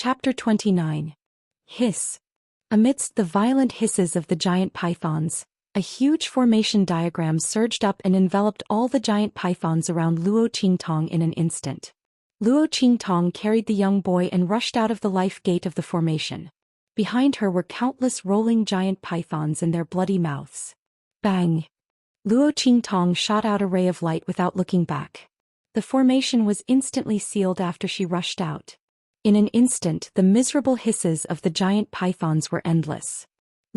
Chapter 29. Hiss. Amidst the violent hisses of the giant pythons, a huge formation diagram surged up and enveloped all the giant pythons around Luo Qingtong in an instant. Luo Qingtong carried the young boy and rushed out of the life gate of the formation. Behind her were countless rolling giant pythons and their bloody mouths. Bang! Luo Qingtong shot out a ray of light without looking back. The formation was instantly sealed after she rushed out. In an instant, the miserable hisses of the giant pythons were endless.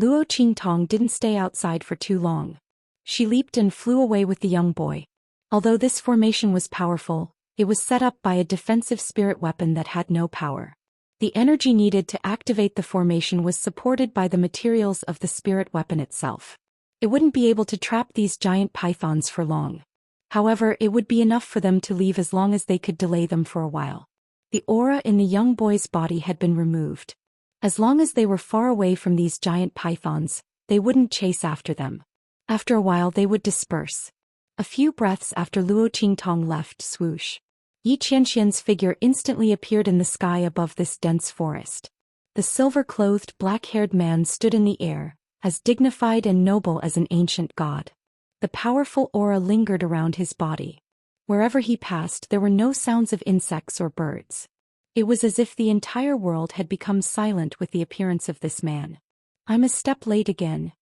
Luo Qingtong didn't stay outside for too long. She leaped and flew away with the young boy. Although this formation was powerful, it was set up by a defensive spirit weapon that had no power. The energy needed to activate the formation was supported by the materials of the spirit weapon itself. It wouldn't be able to trap these giant pythons for long. However, it would be enough for them to leave as long as they could delay them for a while. The aura in the young boy's body had been removed. As long as they were far away from these giant pythons, they wouldn't chase after them. After a while they would disperse. A few breaths after Luo Qingtong left, swoosh. Xianxia's figure instantly appeared in the sky above this dense forest. The silver-clothed, black-haired man stood in the air, as dignified and noble as an ancient god. The powerful aura lingered around his body. Wherever he passed there were no sounds of insects or birds. It was as if the entire world had become silent with the appearance of this man. I'm a step late again.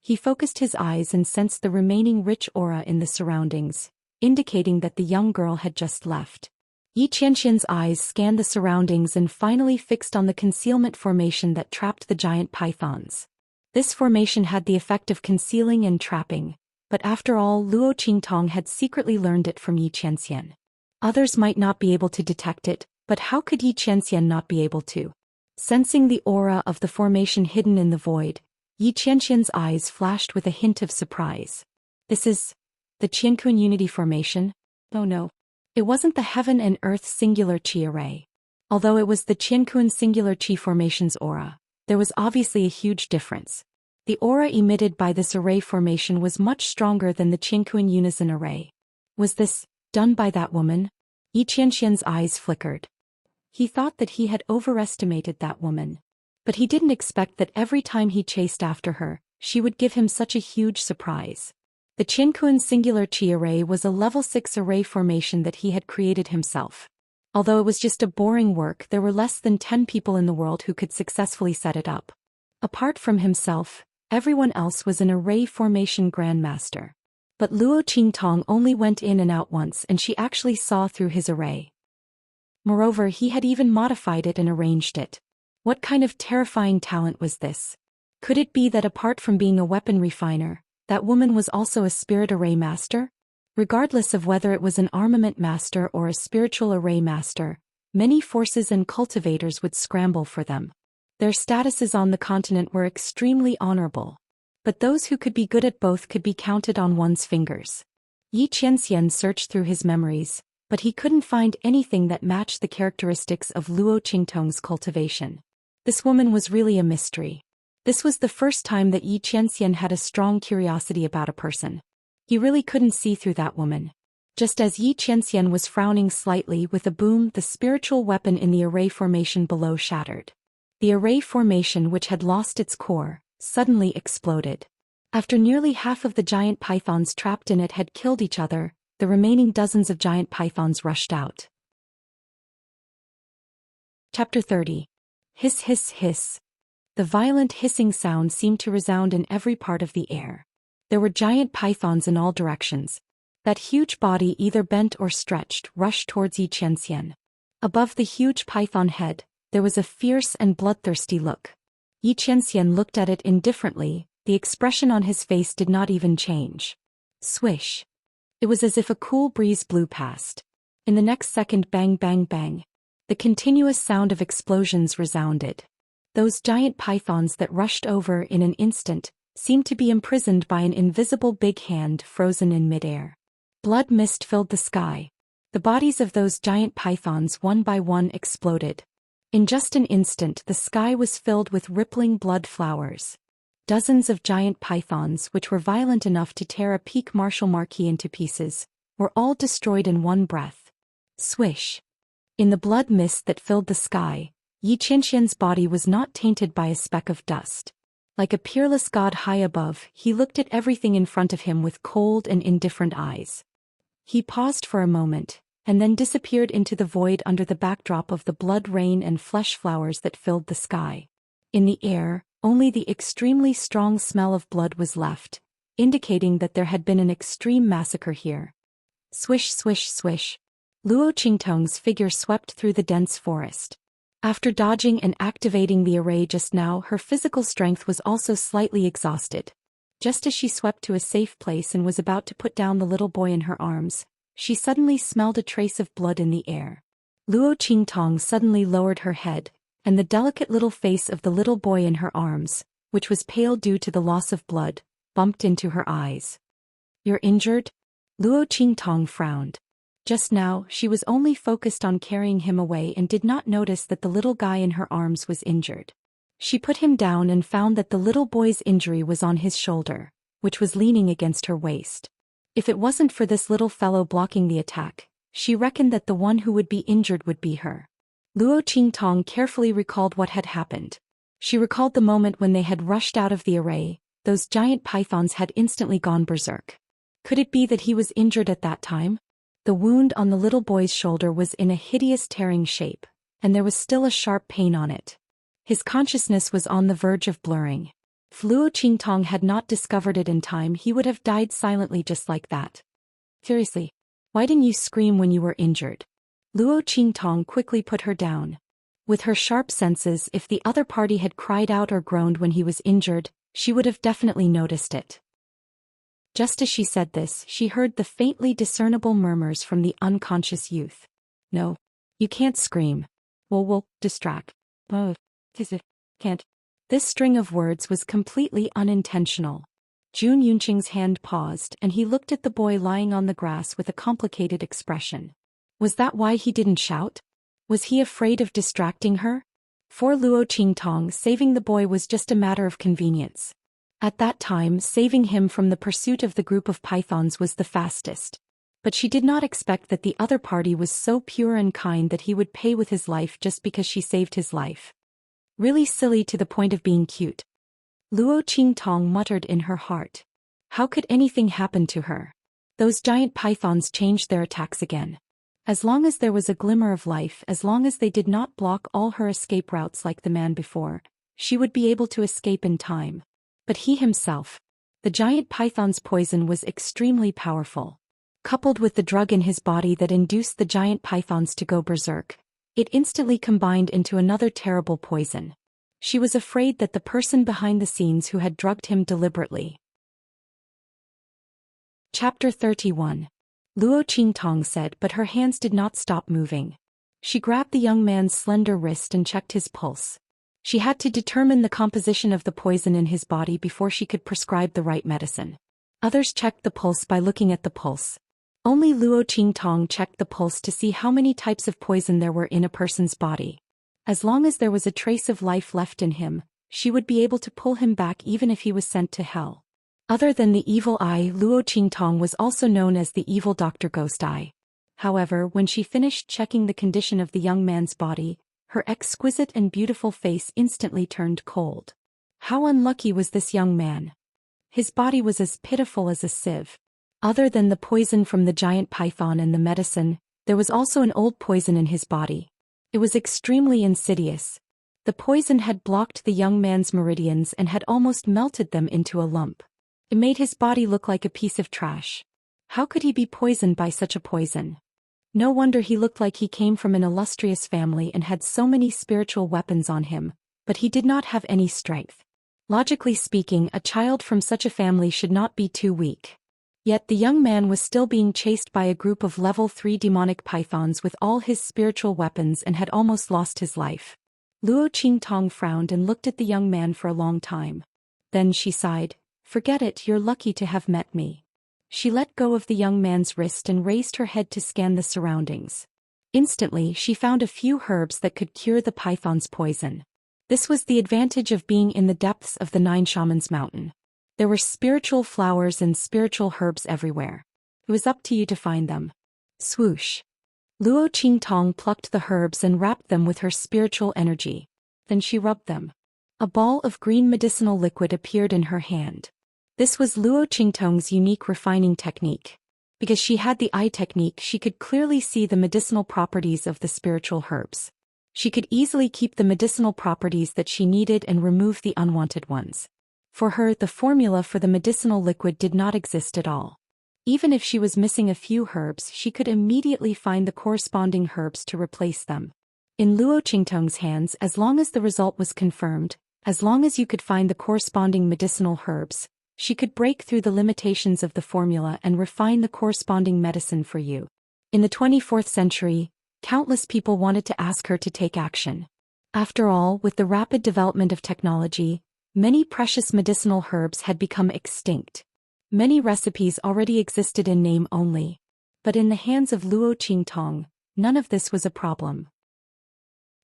He focused his eyes and sensed the remaining rich aura in the surroundings, indicating that the young girl had just left. Xianxia's eyes scanned the surroundings and finally fixed on the concealment formation that trapped the giant pythons. This formation had the effect of concealing and trapping, but after all Luo Qingtong had secretly learned it from Xianxia. Others might not be able to detect it, but how could Xianxia not be able to? Sensing the aura of the formation hidden in the void, Xianxia's eyes flashed with a hint of surprise. This is the Qianquan Unity Formation? Oh no. It wasn't the Heaven and Earth Singular Qi Array. Although it was the Qianquan Singular Qi Formation's aura, there was obviously a huge difference. The aura emitted by this array formation was much stronger than the Qianquan Unison Array. Was this done by that woman? Xianxia's eyes flickered. He thought that he had overestimated that woman. But he didn't expect that every time he chased after her, she would give him such a huge surprise. The Qianquan Singular Qi Array was a level 6 array formation that he had created himself. Although it was just a boring work, there were less than 10 people in the world who could successfully set it up. Apart from himself, everyone else was an array formation grandmaster. But Luo Qingtong only went in and out once and she actually saw through his array. Moreover, he had even modified it and arranged it. What kind of terrifying talent was this? Could it be that apart from being a weapon refiner, that woman was also a spirit array master? Regardless of whether it was an armament master or a spiritual array master, many forces and cultivators would scramble for them. Their statuses on the continent were extremely honorable. But those who could be good at both could be counted on one's fingers. Xianxia searched through his memories, but he couldn't find anything that matched the characteristics of Luo Qingtong's cultivation. This woman was really a mystery. This was the first time that Xianxia had a strong curiosity about a person. He really couldn't see through that woman. Just as Xianxia was frowning slightly with a boom, the spiritual weapon in the array formation below shattered. The array formation, which had lost its core, suddenly exploded. After nearly half of the giant pythons trapped in it had killed each other, the remaining dozens of giant pythons rushed out. Chapter 30. Hiss hiss hiss. The violent hissing sound seemed to resound in every part of the air. There were giant pythons in all directions. That huge body, either bent or stretched, rushed towards Xianxia. Above the huge python head, there was a fierce and bloodthirsty look. Xianxia looked at it indifferently, the expression on his face did not even change. Swish. It was as if a cool breeze blew past. In the next second, bang bang bang. The continuous sound of explosions resounded. Those giant pythons that rushed over in an instant seemed to be imprisoned by an invisible big hand frozen in midair. Blood mist filled the sky. The bodies of those giant pythons one by one exploded. In just an instant the sky was filled with rippling blood flowers. Dozens of giant pythons, which were violent enough to tear a peak martial marquee into pieces, were all destroyed in one breath. Swish. In the blood mist that filled the sky, Xianxian's body was not tainted by a speck of dust. Like a peerless god high above, he looked at everything in front of him with cold and indifferent eyes. He paused for a moment, and then disappeared into the void under the backdrop of the blood rain and flesh flowers that filled the sky. In the air, only the extremely strong smell of blood was left, indicating that there had been an extreme massacre here. Swish, swish, swish. Luo Qingtong's figure swept through the dense forest. After dodging and activating the array just now, her physical strength was also slightly exhausted. Just as she swept to a safe place and was about to put down the little boy in her arms, she suddenly smelled a trace of blood in the air. Luo Qingtong suddenly lowered her head, and the delicate little face of the little boy in her arms, which was pale due to the loss of blood, bumped into her eyes. "You're injured?" Luo Qingtong frowned. Just now, she was only focused on carrying him away and did not notice that the little guy in her arms was injured. She put him down and found that the little boy's injury was on his shoulder, which was leaning against her waist. If it wasn't for this little fellow blocking the attack, she reckoned that the one who would be injured would be her. Luo Qingtong carefully recalled what had happened. She recalled the moment when they had rushed out of the array. Those giant pythons had instantly gone berserk. Could it be that he was injured at that time? The wound on the little boy's shoulder was in a hideous tearing shape, and there was still a sharp pain on it. His consciousness was on the verge of blurring. If Luo Qingtong had not discovered it in time, he would have died silently just like that. "Seriously, why didn't you scream when you were injured?" Luo Qingtong quickly put her down. With her sharp senses, if the other party had cried out or groaned when he was injured, she would have definitely noticed it. Just as she said this, she heard the faintly discernible murmurs from the unconscious youth. "No, you can't scream. We'll distract. Oh, can't." This string of words was completely unintentional. Jun Yunqing's hand paused and he looked at the boy lying on the grass with a complicated expression. Was that why he didn't shout? Was he afraid of distracting her? For Luo Qingtong, saving the boy was just a matter of convenience. At that time, saving him from the pursuit of the group of pythons was the fastest. But she did not expect that the other party was so pure and kind that he would pay with his life just because she saved his life. Really silly to the point of being cute. Luo Qingtong muttered in her heart. How could anything happen to her? Those giant pythons changed their attacks again. As long as there was a glimmer of life, as long as they did not block all her escape routes like the man before, she would be able to escape in time. But he himself. The giant python's poison was extremely powerful. Coupled with the drug in his body that induced the giant pythons to go berserk, it instantly combined into another terrible poison. She was afraid that the person behind the scenes who had drugged him deliberately. Chapter 31. Luo Qingtong said, but her hands did not stop moving. She grabbed the young man's slender wrist and checked his pulse. She had to determine the composition of the poison in his body before she could prescribe the right medicine. Others checked the pulse by looking at the pulse. Only Luo Qingtong checked the pulse to see how many types of poison there were in a person's body. As long as there was a trace of life left in him, she would be able to pull him back even if he was sent to hell. Other than the evil eye, Luo Qingtong was also known as the evil Dr. Ghost Eye. However, when she finished checking the condition of the young man's body, her exquisite and beautiful face instantly turned cold. How unlucky was this young man? His body was as pitiful as a sieve. Other than the poison from the giant python and the medicine, there was also an old poison in his body. It was extremely insidious. The poison had blocked the young man's meridians and had almost melted them into a lump. It made his body look like a piece of trash. How could he be poisoned by such a poison? No wonder he looked like he came from an illustrious family and had so many spiritual weapons on him, but he did not have any strength. Logically speaking, a child from such a family should not be too weak. Yet the young man was still being chased by a group of level 3 demonic pythons with all his spiritual weapons and had almost lost his life. Luo Qingtong frowned and looked at the young man for a long time. Then she sighed, "Forget it, you're lucky to have met me." She let go of the young man's wrist and raised her head to scan the surroundings. Instantly, she found a few herbs that could cure the python's poison. This was the advantage of being in the depths of the Nine Shamans Mountain. There were spiritual flowers and spiritual herbs everywhere. It was up to you to find them. Swoosh. Luo Qingtong plucked the herbs and wrapped them with her spiritual energy. Then she rubbed them. A ball of green medicinal liquid appeared in her hand. This was Luo Qingtong's unique refining technique. Because she had the eye technique, she could clearly see the medicinal properties of the spiritual herbs. She could easily keep the medicinal properties that she needed and remove the unwanted ones. For her, the formula for the medicinal liquid did not exist at all. Even if she was missing a few herbs, she could immediately find the corresponding herbs to replace them. In Luo Qingtong's hands, as long as the result was confirmed, as long as you could find the corresponding medicinal herbs, she could break through the limitations of the formula and refine the corresponding medicine for you. In the 24th century, countless people wanted to ask her to take action. After all, with the rapid development of technology, many precious medicinal herbs had become extinct. Many recipes already existed in name only. But in the hands of Luo Qingtong, none of this was a problem.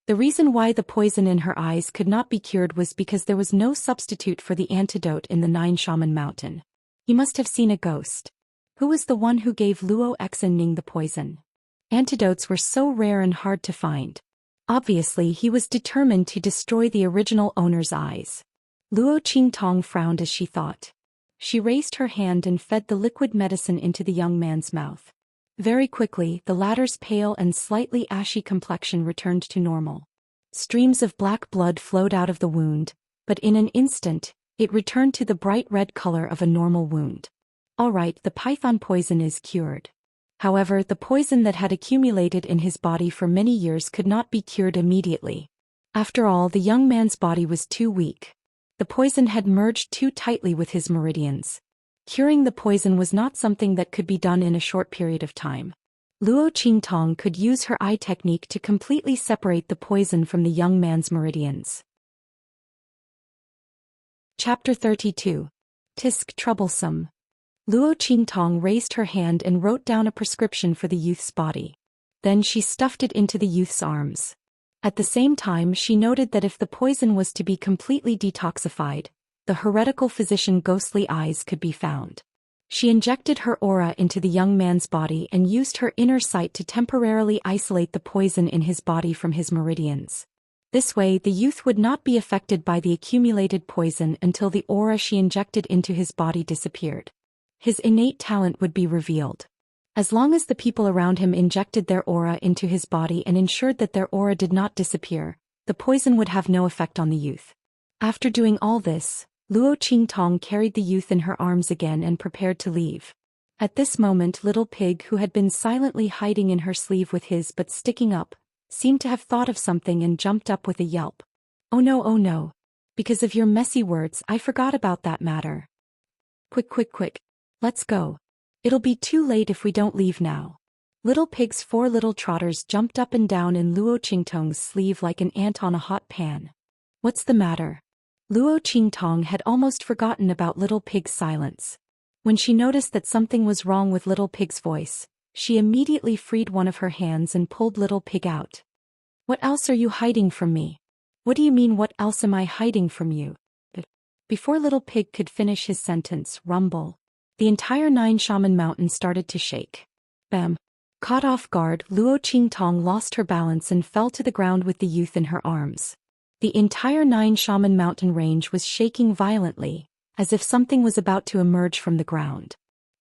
The reason why the poison in her eyes could not be cured was because there was no substitute for the antidote in the Nine Shaman Mountain. He must have seen a ghost. Who was the one who gave Luo Xinning the poison? Antidotes were so rare and hard to find. Obviously, he was determined to destroy the original owner's eyes. Luo Qingtong frowned as she thought. She raised her hand and fed the liquid medicine into the young man's mouth. Very quickly, the latter's pale and slightly ashy complexion returned to normal. Streams of black blood flowed out of the wound, but in an instant, it returned to the bright red color of a normal wound. All right, the python poison is cured. However, the poison that had accumulated in his body for many years could not be cured immediately. After all, the young man's body was too weak. The poison had merged too tightly with his meridians. Curing the poison was not something that could be done in a short period of time. Luo Qingtong could use her eye technique to completely separate the poison from the young man's meridians. Chapter 32. Tisk Troublesome. Luo Qingtong raised her hand and wrote down a prescription for the youth's body. Then she stuffed it into the youth's arms. At the same time, she noted that if the poison was to be completely detoxified, the heretical physician ghostly eyes could be found. She injected her aura into the young man's body and used her inner sight to temporarily isolate the poison in his body from his meridians. This way, the youth would not be affected by the accumulated poison until the aura she injected into his body disappeared. His innate talent would be revealed. As long as the people around him injected their aura into his body and ensured that their aura did not disappear, the poison would have no effect on the youth. After doing all this, Luo Qingtong carried the youth in her arms again and prepared to leave. At this moment, Little Pig, who had been silently hiding in her sleeve with his but sticking up, seemed to have thought of something and jumped up with a yelp. Oh no. Because of your messy words, I forgot about that matter. Quick. Let's go. It'll be too late if we don't leave now. Little Pig's 4 little trotters jumped up and down in Luo Qingtong's sleeve like an ant on a hot pan. What's the matter? Luo Qingtong had almost forgotten about Little Pig's silence. When she noticed that something was wrong with Little Pig's voice, she immediately freed one of her hands and pulled Little Pig out. What else are you hiding from me? What do you mean, what else am I hiding from you? Before Little Pig could finish his sentence, rumble. The entire Nine Shaman Mountain started to shake. Bam! Caught off guard, Luo Qingtong lost her balance and fell to the ground with the youth in her arms. The entire Nine Shaman Mountain range was shaking violently, as if something was about to emerge from the ground.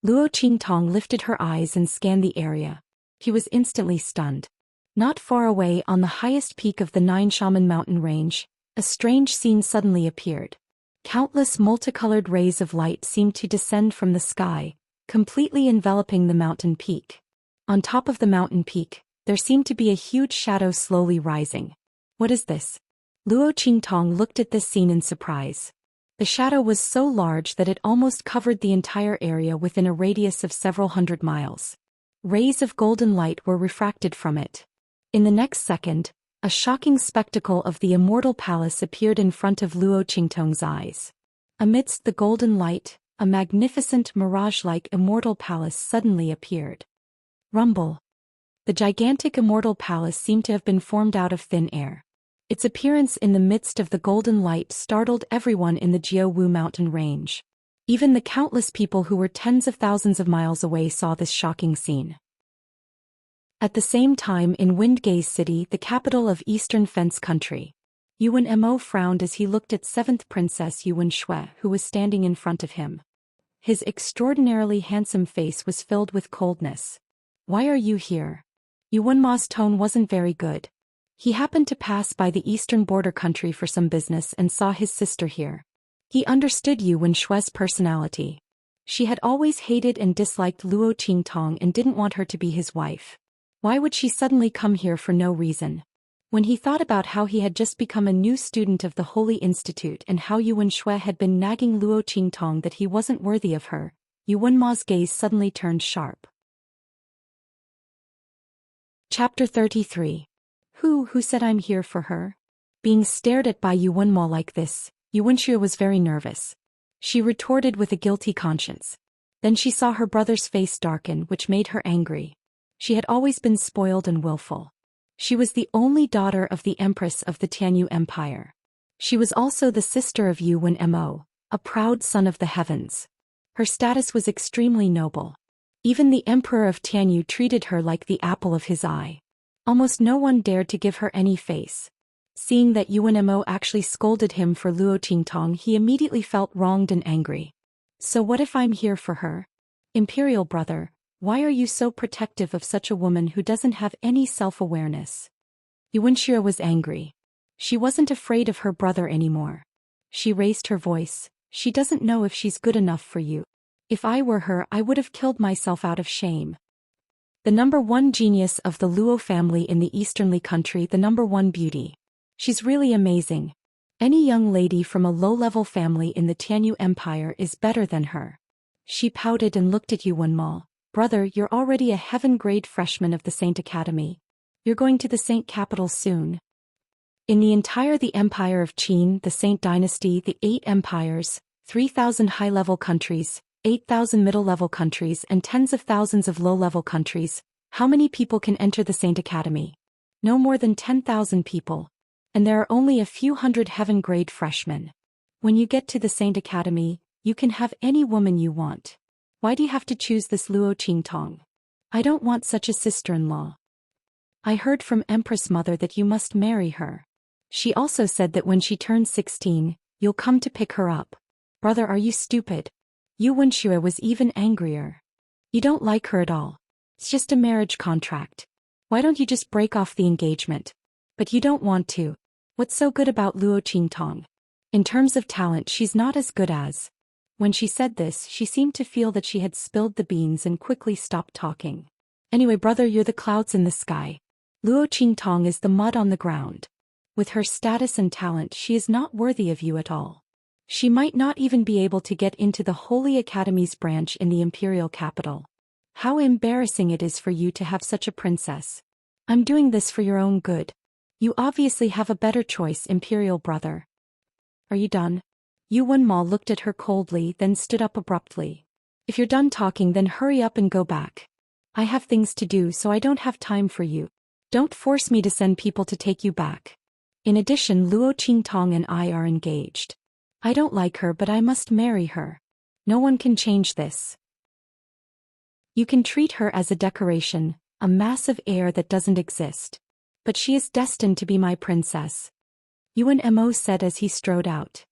Luo Qingtong lifted her eyes and scanned the area. He was instantly stunned. Not far away on the highest peak of the Nine Shaman Mountain range, a strange scene suddenly appeared. Countless multicolored rays of light seemed to descend from the sky, completely enveloping the mountain peak. On top of the mountain peak, there seemed to be a huge shadow slowly rising. What is this? Luo Qingtong looked at this scene in surprise. The shadow was so large that it almost covered the entire area within a radius of several hundred miles. Rays of golden light were refracted from it. In the next second, a shocking spectacle of the immortal palace appeared in front of Luo Qingtong's eyes. Amidst the golden light, a magnificent mirage-like immortal palace suddenly appeared. Rumble. The gigantic immortal palace seemed to have been formed out of thin air. Its appearance in the midst of the golden light startled everyone in the Jiaowu mountain range. Even the countless people who were tens of thousands of miles away saw this shocking scene. At the same time in Windgaze City, the capital of Eastern Fence Country, Yuan Mo frowned as he looked at 7th Princess Yuan Shui, who was standing in front of him. His extraordinarily handsome face was filled with coldness. "Why are you here?" Yuan Ma's tone wasn't very good. He happened to pass by the eastern border country for some business and saw his sister here. He understood Yuan Shui's personality. She had always hated and disliked Luo Qingtong and didn't want her to be his wife. Why would she suddenly come here for no reason? When he thought about how he had just become a new student of the Holy Institute and how Yuan Shui had been nagging Luo Qingtong that he wasn't worthy of her, Yuan Ma's gaze suddenly turned sharp. Chapter 33. Who said I'm here for her? Being stared at by Yuan Ma like this, Yuan Shui was very nervous. She retorted with a guilty conscience. Then she saw her brother's face darken, which made her angry. She had always been spoiled and willful. She was the only daughter of the Empress of the Tianyu Empire. She was also the sister of Yuan Mo, a proud son of the heavens. Her status was extremely noble. Even the Emperor of Tianyu treated her like the apple of his eye. Almost no one dared to give her any face. Seeing that Yuan Mo actually scolded him for Luo Qingtong, he immediately felt wronged and angry. So what if I'm here for her? Imperial brother, why are you so protective of such a woman who doesn't have any self-awareness? Yuan Shui was angry. She wasn't afraid of her brother anymore. She raised her voice. She doesn't know if she's good enough for you. If I were her, I would have killed myself out of shame. The #1 genius of the Luo family in the easternly country, the #1 beauty. She's really amazing. Any young lady from a low-level family in the Tianyu Empire is better than her. She pouted and looked at Yuan Ma. Brother, you're already a heaven-grade freshman of the Saint Academy. You're going to the Saint capital soon. In the Empire of Qin, the Saint Dynasty, the 8 empires, 3,000 high-level countries, 8,000 middle-level countries and tens of thousands of low-level countries, how many people can enter the Saint Academy? No more than 10,000 people. And there are only a few hundred heaven-grade freshmen. When you get to the Saint Academy, you can have any woman you want. Why do you have to choose this Luo Qingtong? I don't want such a sister-in-law. I heard from Empress Mother that you must marry her. She also said that when she turns 16, you'll come to pick her up. Brother, are you stupid? Yuan Shui was even angrier. You don't like her at all. It's just a marriage contract. Why don't you just break off the engagement? But you don't want to. What's so good about Luo Qingtong? In terms of talent, she's not as good as. When she said this, she seemed to feel that she had spilled the beans and quickly stopped talking. Anyway, brother, you're the clouds in the sky. Luo Qingtong is the mud on the ground. With her status and talent, she is not worthy of you at all. She might not even be able to get into the Holy Academy's branch in the imperial capital. How embarrassing it is for you to have such a princess. I'm doing this for your own good. You obviously have a better choice, imperial brother. Are you done? Yuan Ma looked at her coldly, then stood up abruptly. If you're done talking, then hurry up and go back. I have things to do, so I don't have time for you. Don't force me to send people to take you back. In addition, Luo Qingtong and I are engaged. I don't like her, but I must marry her. No one can change this. You can treat her as a decoration, a massive heir that doesn't exist. But she is destined to be my princess. Yuan Mo said as he strode out.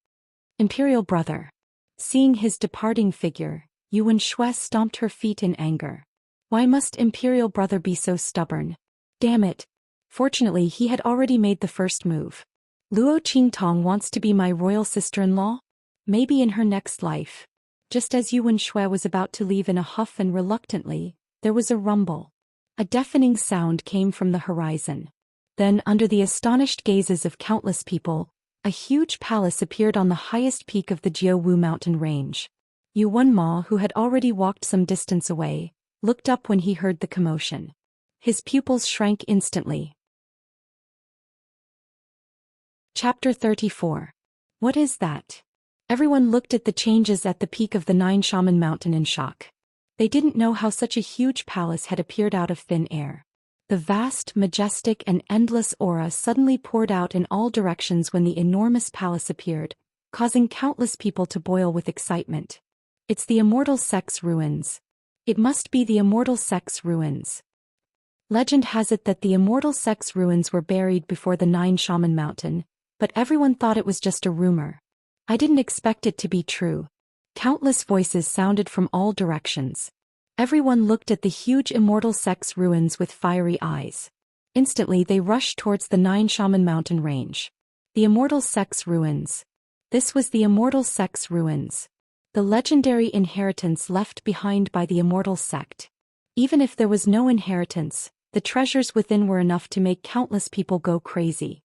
Imperial brother. Seeing his departing figure, Yuan Shui stomped her feet in anger. Why must imperial brother be so stubborn? Damn it. Fortunately, he had already made the first move. Luo Qingtong wants to be my royal sister-in-law? Maybe in her next life. Just as Yuan Shui was about to leave in a huff and reluctantly, there was a rumble. A deafening sound came from the horizon. Then, under the astonished gazes of countless people, a huge palace appeared on the highest peak of the Jiaowu mountain range. Yuan Ma, who had already walked some distance away, looked up when he heard the commotion. His pupils shrank instantly. Chapter 34. What is that? Everyone looked at the changes at the peak of the 9 Shaman Mountain in shock. They didn't know how such a huge palace had appeared out of thin air. The vast, majestic and endless aura suddenly poured out in all directions when the enormous palace appeared, causing countless people to boil with excitement. It's the Immortal Sex Ruins. It must be the Immortal Sex Ruins. Legend has it that the immortal sex ruins were buried before the 9 Shaman Mountain, but everyone thought it was just a rumor. I didn't expect it to be true. Countless voices sounded from all directions. Everyone looked at the huge immortal sex ruins with fiery eyes. Instantly they rushed towards the 9 Shaman Mountain range. The immortal sex ruins. This was the immortal sex ruins. The legendary inheritance left behind by the immortal sect. Even if there was no inheritance, the treasures within were enough to make countless people go crazy.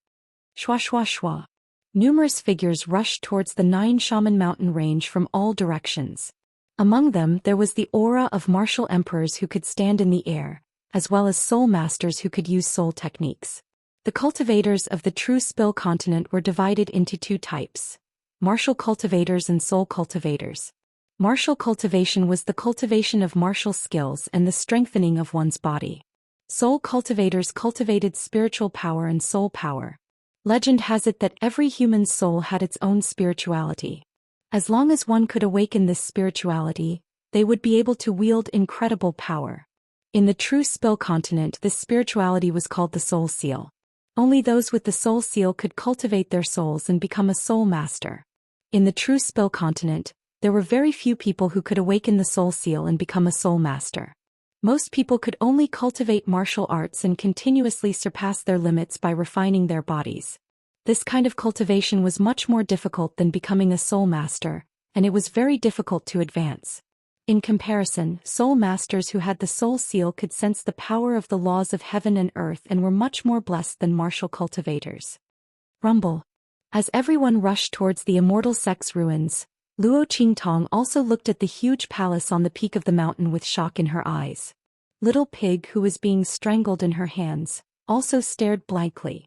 Shwa shwa shwa. Numerous figures rushed towards the 9 Shaman Mountain range from all directions. Among them there was the aura of martial emperors who could stand in the air, as well as soul masters who could use soul techniques. The cultivators of the true Spill continent were divided into 2 types: martial cultivators and soul cultivators. Martial cultivation was the cultivation of martial skills and the strengthening of one's body. Soul cultivators cultivated spiritual power and soul power. Legend has it that every human soul had its own spirituality. As long as one could awaken this spirituality, they would be able to wield incredible power. In the true Spill continent, this spirituality was called the soul seal. Only those with the soul seal could cultivate their souls and become a soul master. In the true Spill continent, there were very few people who could awaken the soul seal and become a soul master. Most people could only cultivate martial arts and continuously surpass their limits by refining their bodies. This kind of cultivation was much more difficult than becoming a soul master, and it was very difficult to advance. In comparison, soul masters who had the soul seal could sense the power of the laws of heaven and earth and were much more blessed than martial cultivators. Rumble. As everyone rushed towards the immortal sex ruins, Luo Qingtong also looked at the huge palace on the peak of the mountain with shock in her eyes. Little Pig, who was being strangled in her hands, also stared blankly.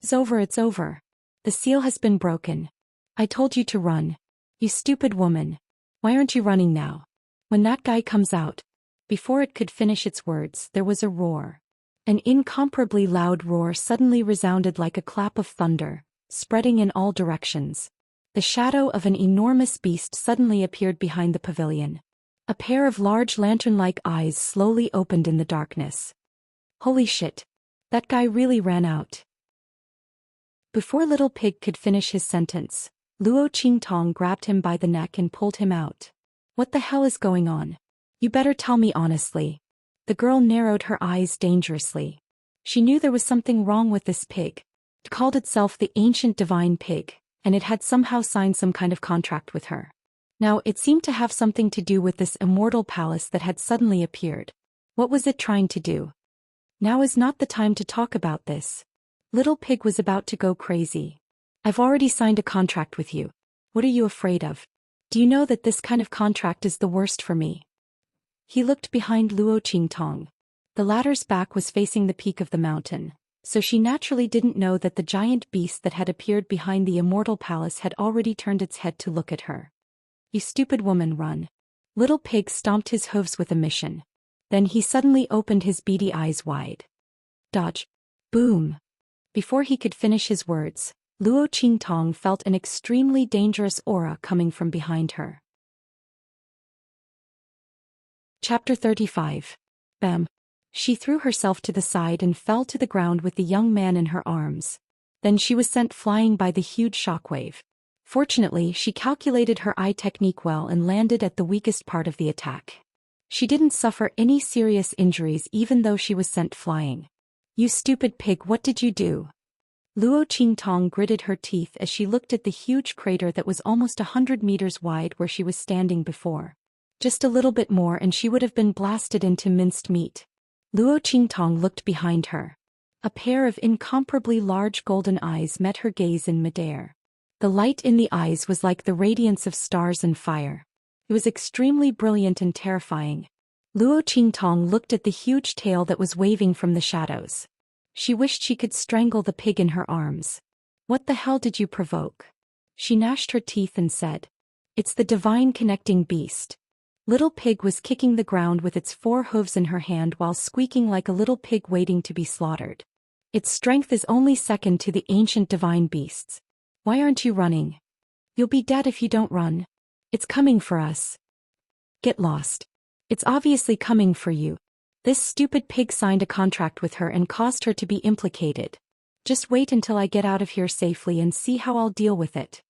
It's over. The seal has been broken. I told you to run. You stupid woman. Why aren't you running now? When that guy comes out. Before it could finish its words, there was a roar. An incomparably loud roar suddenly resounded like a clap of thunder, spreading in all directions. The shadow of an enormous beast suddenly appeared behind the pavilion. A pair of large lantern-like eyes slowly opened in the darkness. Holy shit! That guy really ran out. Before Little Pig could finish his sentence, Luo Qingtong grabbed him by the neck and pulled him out. What the hell is going on? You better tell me honestly. The girl narrowed her eyes dangerously. She knew there was something wrong with this pig. It called itself the ancient divine pig, and it had somehow signed some kind of contract with her. Now it seemed to have something to do with this immortal palace that had suddenly appeared. What was it trying to do? Now is not the time to talk about this. Little Pig was about to go crazy. I've already signed a contract with you. What are you afraid of? Do you know that this kind of contract is the worst for me? He looked behind Luo Qingtong. The latter's back was facing the peak of the mountain, so she naturally didn't know that the giant beast that had appeared behind the immortal palace had already turned its head to look at her. You stupid woman, run. Little Pig stomped his hooves with a mission. Then he suddenly opened his beady eyes wide. Dodge. Boom. Before he could finish his words, Luo Qingtong felt an extremely dangerous aura coming from behind her. Chapter 35. Bam. She threw herself to the side and fell to the ground with the young man in her arms. Then she was sent flying by the huge shockwave. Fortunately, she calculated her eye technique well and landed at the weakest part of the attack. She didn't suffer any serious injuries even though she was sent flying. You stupid pig, what did you do? Luo Qingtong gritted her teeth as she looked at the huge crater that was almost 100 meters wide where she was standing before. Just a little bit more and she would have been blasted into minced meat. Luo Qingtong looked behind her. A pair of incomparably large golden eyes met her gaze in midair. The light in the eyes was like the radiance of stars and fire. It was extremely brilliant and terrifying. Luo Qingtong looked at the huge tail that was waving from the shadows. She wished she could strangle the pig in her arms. What the hell did you provoke? She gnashed her teeth and said. It's the divine connecting beast. Little Pig was kicking the ground with its 4 hooves in her hand while squeaking like a little pig waiting to be slaughtered. Its strength is only second to the ancient divine beasts. Why aren't you running? You'll be dead if you don't run. It's coming for us. Get lost. It's obviously coming for you. This stupid pig signed a contract with her and caused her to be implicated. Just wait until I get out of here safely and see how I'll deal with it.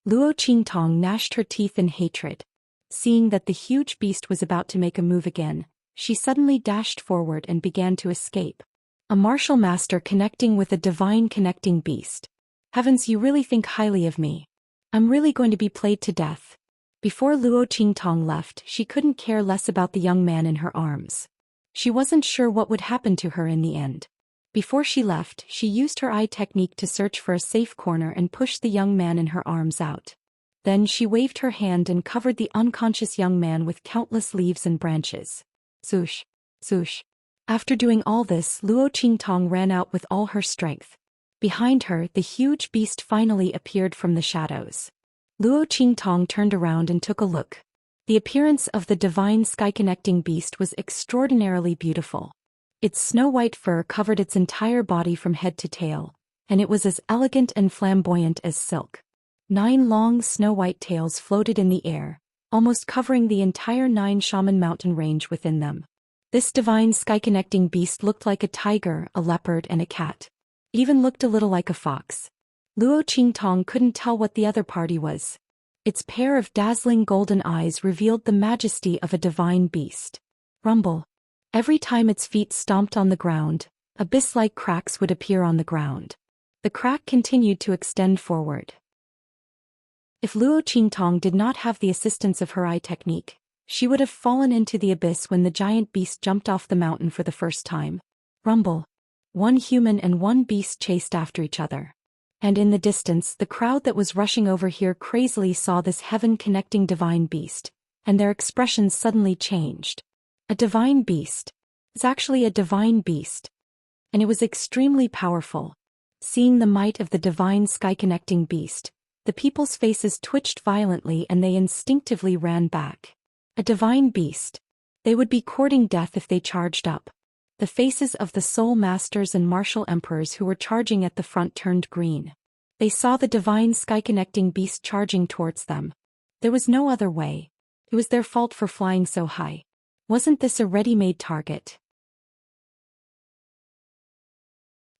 Luo Qingtong gnashed her teeth in hatred. Seeing that the huge beast was about to make a move again, she suddenly dashed forward and began to escape. A martial master connecting with a divine connecting beast. Heavens, you really think highly of me. I'm really going to be played to death. Before Luo Qingtong left, she couldn't care less about the young man in her arms. She wasn't sure what would happen to her in the end. Before she left, she used her eye technique to search for a safe corner and pushed the young man in her arms out. Then she waved her hand and covered the unconscious young man with countless leaves and branches. Swoosh, swoosh. After doing all this, Luo Qingtong ran out with all her strength. Behind her, the huge beast finally appeared from the shadows. Luo Qingtong turned around and took a look. The appearance of the divine sky-connecting beast was extraordinarily beautiful. Its snow-white fur covered its entire body from head to tail, and it was as elegant and flamboyant as silk. 9 long snow-white tails floated in the air, almost covering the entire 9 shaman mountain range within them. This divine sky-connecting beast looked like a tiger, a leopard, and a cat. It even looked a little like a fox. Luo Qingtong couldn't tell what the other party was. Its pair of dazzling golden eyes revealed the majesty of a divine beast. Rumble. Every time its feet stomped on the ground, abyss-like cracks would appear on the ground. The crack continued to extend forward. If Luo Qingtong did not have the assistance of her eye technique, she would have fallen into the abyss when the giant beast jumped off the mountain for the first time. Rumble. 1 human and 1 beast chased after each other. And in the distance, the crowd that was rushing over here crazily saw this heaven-connecting divine beast, and their expressions suddenly changed. A divine beast. It's actually a divine beast. And it was extremely powerful. Seeing the might of the divine sky-connecting beast, the people's faces twitched violently and they instinctively ran back. A divine beast. They would be courting death if they charged up. The faces of the soul masters and martial emperors who were charging at the front turned green. They saw the divine sky-connecting beast charging towards them. There was no other way. It was their fault for flying so high. Wasn't this a ready-made target?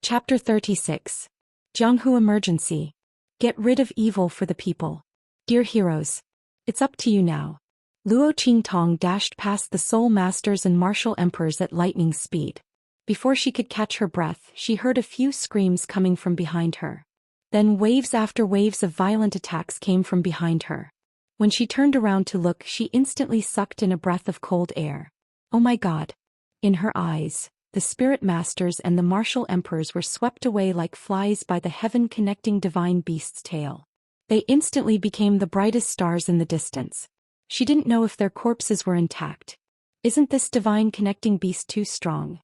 Chapter 36. Jianghu Emergency. Get rid of evil for the people. Dear heroes, it's up to you now. Luo Qingtong dashed past the soul masters and martial emperors at lightning speed. Before she could catch her breath, she heard a few screams coming from behind her. Then waves after waves of violent attacks came from behind her. When she turned around to look, she instantly sucked in a breath of cold air. Oh my God! In her eyes, the spirit masters and the martial emperors were swept away like flies by the heaven-connecting divine beast's tail. They instantly became the brightest stars in the distance. She didn't know if their corpses were intact. Isn't this divine connecting beast too strong?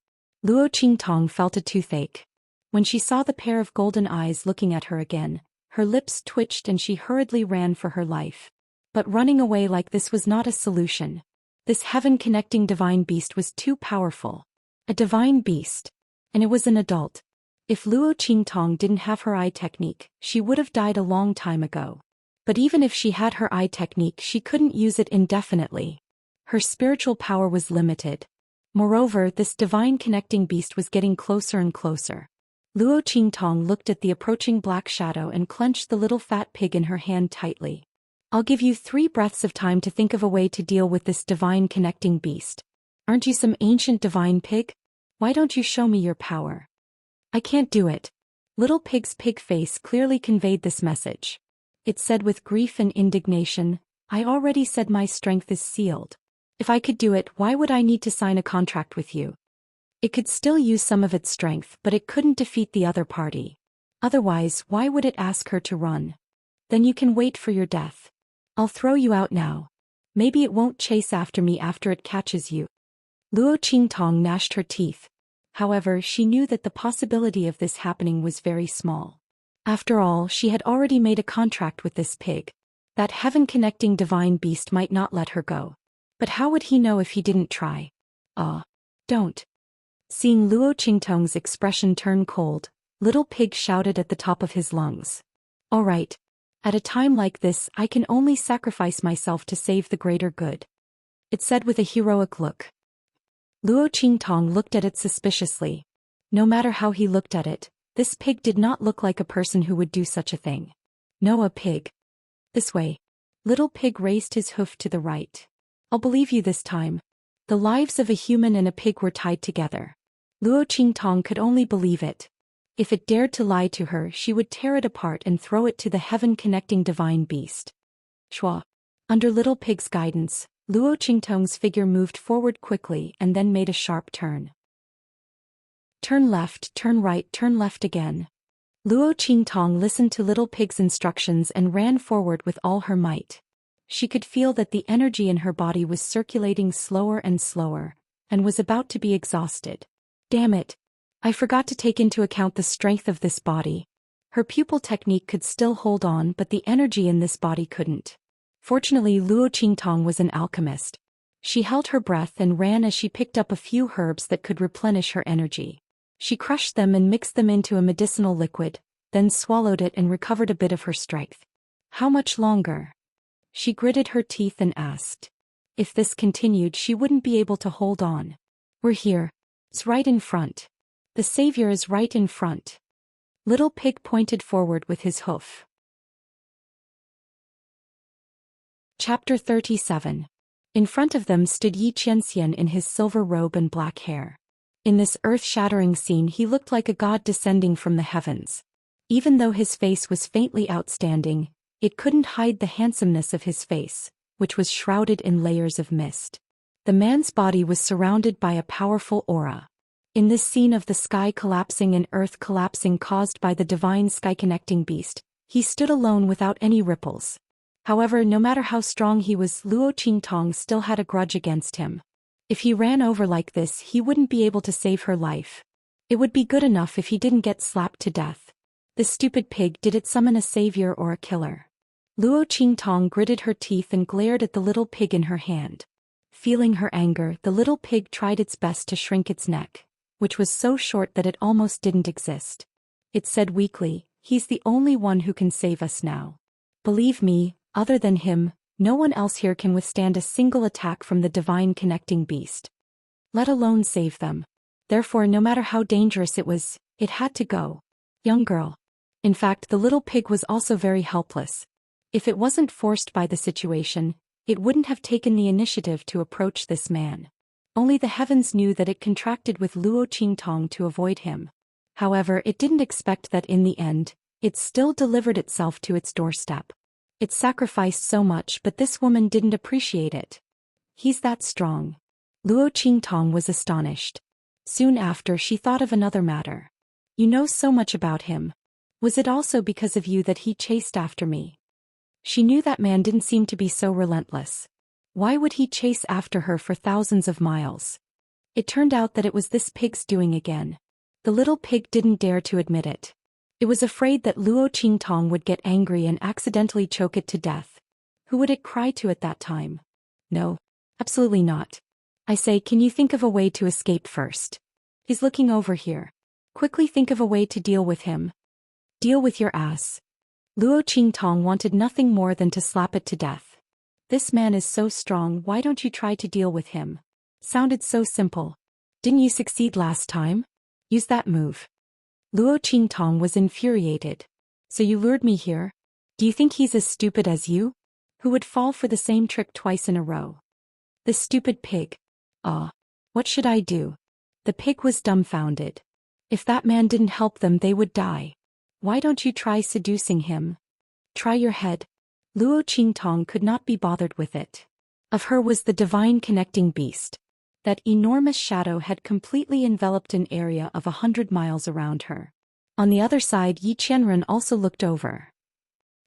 Luo Qingtong felt a toothache. When she saw the pair of golden eyes looking at her again, her lips twitched and she hurriedly ran for her life. But running away like this was not a solution. This heaven-connecting divine beast was too powerful. A divine beast. And it was an adult. If Luo Qingtong didn't have her eye technique, she would have died a long time ago. But even if she had her eye technique, she couldn't use it indefinitely. Her spiritual power was limited. Moreover, this divine connecting beast was getting closer and closer. Luo Qingtong looked at the approaching black shadow and clenched the little fat pig in her hand tightly. I'll give you 3 breaths of time to think of a way to deal with this divine connecting beast. Aren't you some ancient divine pig? Why don't you show me your power? I can't do it. Little pig's pig face clearly conveyed this message. It said with grief and indignation, I already said my strength is sealed. If I could do it, why would I need to sign a contract with you? It could still use some of its strength, but it couldn't defeat the other party. Otherwise, why would it ask her to run? Then you can wait for your death. I'll throw you out now. Maybe it won't chase after me after it catches you. Luo Qingtong gnashed her teeth. However, she knew that the possibility of this happening was very small. After all, she had already made a contract with this pig. That heaven-connecting divine beast might not let her go. But how would he know if he didn't try? Don't. Seeing Luo Qingtong's expression turn cold, little pig shouted at the top of his lungs. All right. At a time like this, I can only sacrifice myself to save the greater good. It said with a heroic look. Luo Qingtong looked at it suspiciously. No matter how he looked at it, this pig did not look like a person who would do such a thing. No, a pig. This way. Little pig raised his hoof to the right. I'll believe you this time. The lives of a human and a pig were tied together. Luo Qingtong could only believe it. If it dared to lie to her, she would tear it apart and throw it to the heaven-connecting divine beast. Chua. Under Little Pig's guidance, Luo Qingtong's figure moved forward quickly and then made a sharp turn. Turn left, turn right, turn left again. Luo Qingtong listened to Little Pig's instructions and ran forward with all her might. She could feel that the energy in her body was circulating slower and slower, and was about to be exhausted. Damn it! I forgot to take into account the strength of this body. Her pupil technique could still hold on, but the energy in this body couldn't. Fortunately, Luo Qingtong was an alchemist. She held her breath and ran as she picked up a few herbs that could replenish her energy. She crushed them and mixed them into a medicinal liquid, then swallowed it and recovered a bit of her strength. How much longer? She gritted her teeth and asked. If this continued, she wouldn't be able to hold on. We're here. It's right in front. The savior is right in front. Little Pig pointed forward with his hoof. Chapter 37. In front of them stood Xianxia in his silver robe and black hair. In this earth-shattering scene he looked like a god descending from the heavens. Even though his face was faintly outstanding, it couldn't hide the handsomeness of his face, which was shrouded in layers of mist. The man's body was surrounded by a powerful aura. In this scene of the sky collapsing and earth collapsing caused by the divine sky-connecting beast, he stood alone without any ripples. However, no matter how strong he was, Luo Qingtong still had a grudge against him. If he ran over like this, he wouldn't be able to save her life. It would be good enough if he didn't get slapped to death. This stupid pig, did it summon a savior or a killer? Luo Qingtong gritted her teeth and glared at the little pig in her hand. Feeling her anger, the little pig tried its best to shrink its neck, which was so short that it almost didn't exist. It said weakly, "He's the only one who can save us now. Believe me, other than him, no one else here can withstand a single attack from the divine connecting beast. Let alone save them. Therefore, no matter how dangerous it was, it had to go." Young girl. In fact, the little pig was also very helpless. If it wasn't forced by the situation, it wouldn't have taken the initiative to approach this man. Only the heavens knew that it contracted with Luo Qingtong to avoid him. However, it didn't expect that in the end, it still delivered itself to its doorstep. It sacrificed so much, but this woman didn't appreciate it. He's that strong. Luo Qingtong was astonished. Soon after, she thought of another matter. You know so much about him. Was it also because of you that he chased after me? She knew that man didn't seem to be so relentless. Why would he chase after her for thousands of miles? It turned out that it was this pig's doing again. The little pig didn't dare to admit it. It was afraid that Luo Qingtong would get angry and accidentally choke it to death. Who would it cry to at that time? No, absolutely not. I say, can you think of a way to escape first? He's looking over here. Quickly think of a way to deal with him. Deal with your ass. Luo Qingtong wanted nothing more than to slap it to death. This man is so strong, why don't you try to deal with him? Sounded so simple. Didn't you succeed last time? Use that move. Luo Qingtong was infuriated. So you lured me here? Do you think he's as stupid as you? Who would fall for the same trick twice in a row? This stupid pig. What should I do? The pig was dumbfounded. If that man didn't help them, they would die. Why don't you try seducing him? Try your head. Luo Qingtong could not be bothered with it. Of her was the divine connecting beast. That enormous shadow had completely enveloped an area of 100 miles around her. On the other side, Yi Qianren also looked over.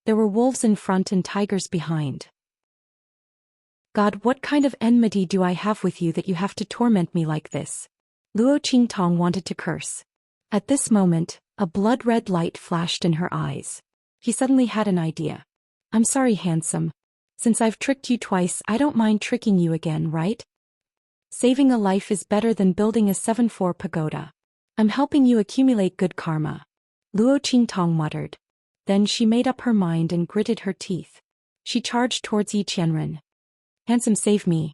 There were wolves in front and tigers behind. God, what kind of enmity do I have with you that you have to torment me like this? Luo Qingtong wanted to curse. At this moment, a blood-red light flashed in her eyes. He suddenly had an idea. I'm sorry, handsome. Since I've tricked you twice, I don't mind tricking you again, right? Saving a life is better than building a 7-floor pagoda. I'm helping you accumulate good karma. Luo Qingtong muttered. Then she made up her mind and gritted her teeth. She charged towards Yi Qianren. Handsome, save me.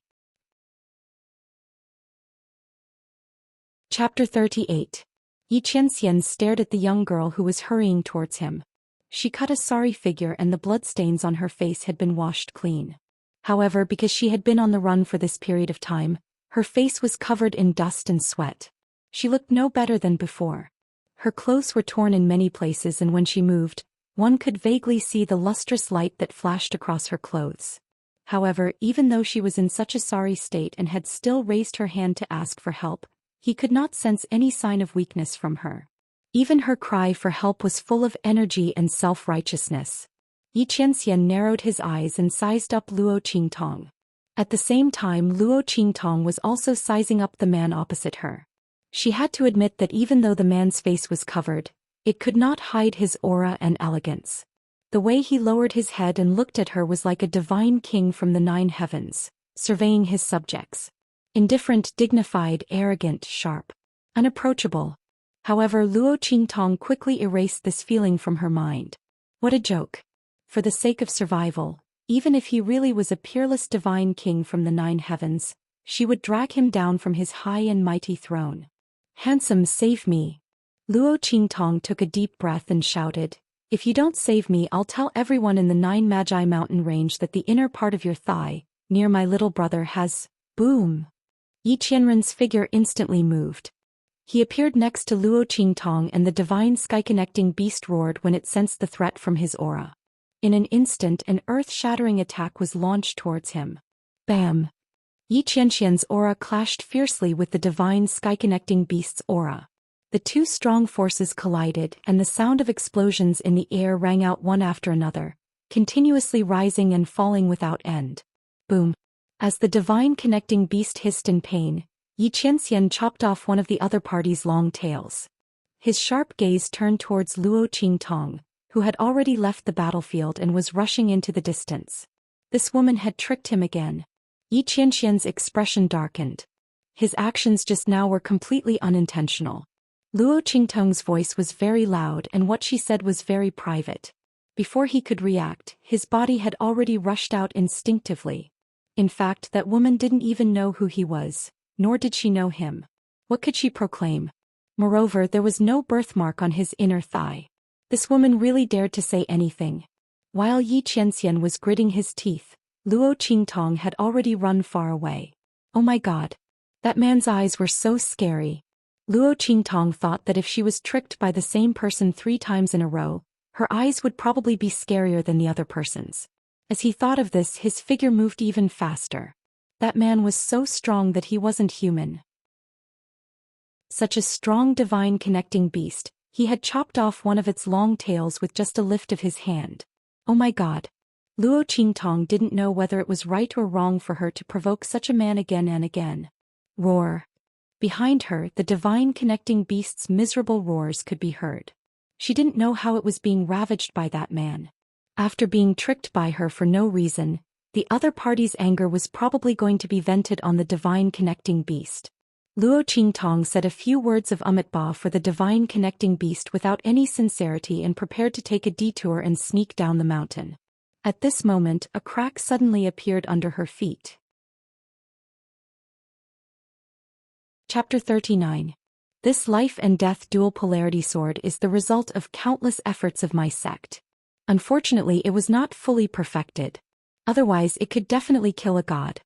Chapter 38. Xianxia stared at the young girl who was hurrying towards him. She cut a sorry figure and the bloodstains on her face had been washed clean. However, because she had been on the run for this period of time, her face was covered in dust and sweat. She looked no better than before. Her clothes were torn in many places and when she moved, one could vaguely see the lustrous light that flashed across her clothes. However, even though she was in such a sorry state and had still raised her hand to ask for help, he could not sense any sign of weakness from her. Even her cry for help was full of energy and self-righteousness. Xianxia narrowed his eyes and sized up Luo Qingtong. At the same time, Luo Qingtong was also sizing up the man opposite her. She had to admit that even though the man's face was covered, it could not hide his aura and elegance. The way he lowered his head and looked at her was like a divine king from the 9 heavens, surveying his subjects. Indifferent, dignified, arrogant, sharp, unapproachable. However, Luo Qingtong quickly erased this feeling from her mind. What a joke. For the sake of survival, even if he really was a peerless divine king from the 9 heavens, she would drag him down from his high and mighty throne. Handsome, save me. Luo Qingtong took a deep breath and shouted, if you don't save me, I'll tell everyone in the 9 Magi mountain range that the inner part of your thigh, near my little brother has, boom. Xianxia's figure instantly moved. He appeared next to Luo Qingtong and the divine sky-connecting beast roared when it sensed the threat from his aura. In an instant, an earth-shattering attack was launched towards him. Bam! Xianxia's aura clashed fiercely with the divine sky-connecting beast's aura. The two strong forces collided and the sound of explosions in the air rang out one after another, continuously rising and falling without end. Boom! As the divine connecting beast hissed in pain, Xianxia chopped off one of the other party's long tails. His sharp gaze turned towards Luo Qingtong, who had already left the battlefield and was rushing into the distance. This woman had tricked him again. Xianxia's expression darkened. His actions just now were completely unintentional. Luo Qingtong's voice was very loud and what she said was very private. Before he could react, his body had already rushed out instinctively. In fact, that woman didn't even know who he was, nor did she know him. What could she proclaim? Moreover, there was no birthmark on his inner thigh. This woman really dared to say anything. While Xianxia was gritting his teeth, Luo Qingtong had already run far away. Oh my god. That man's eyes were so scary. Luo Qingtong thought that if she was tricked by the same person 3 times in a row, her eyes would probably be scarier than the other person's. As he thought of this, his figure moved even faster. That man was so strong that he wasn't human. Such a strong divine connecting beast, he had chopped off one of its long tails with just a lift of his hand. Oh my god. Luo Qingtong didn't know whether it was right or wrong for her to provoke such a man again and again. Roar. Behind her, the divine connecting beast's miserable roars could be heard. She didn't know how it was being ravaged by that man. After being tricked by her for no reason, the other party's anger was probably going to be vented on the divine connecting beast. Luo Qingtong said a few words of Ba for the divine connecting beast without any sincerity and prepared to take a detour and sneak down the mountain. At this moment, a crack suddenly appeared under her feet. Chapter 39. This life and death dual polarity sword is the result of countless efforts of my sect. Unfortunately, it was not fully perfected. Otherwise, it could definitely kill a god.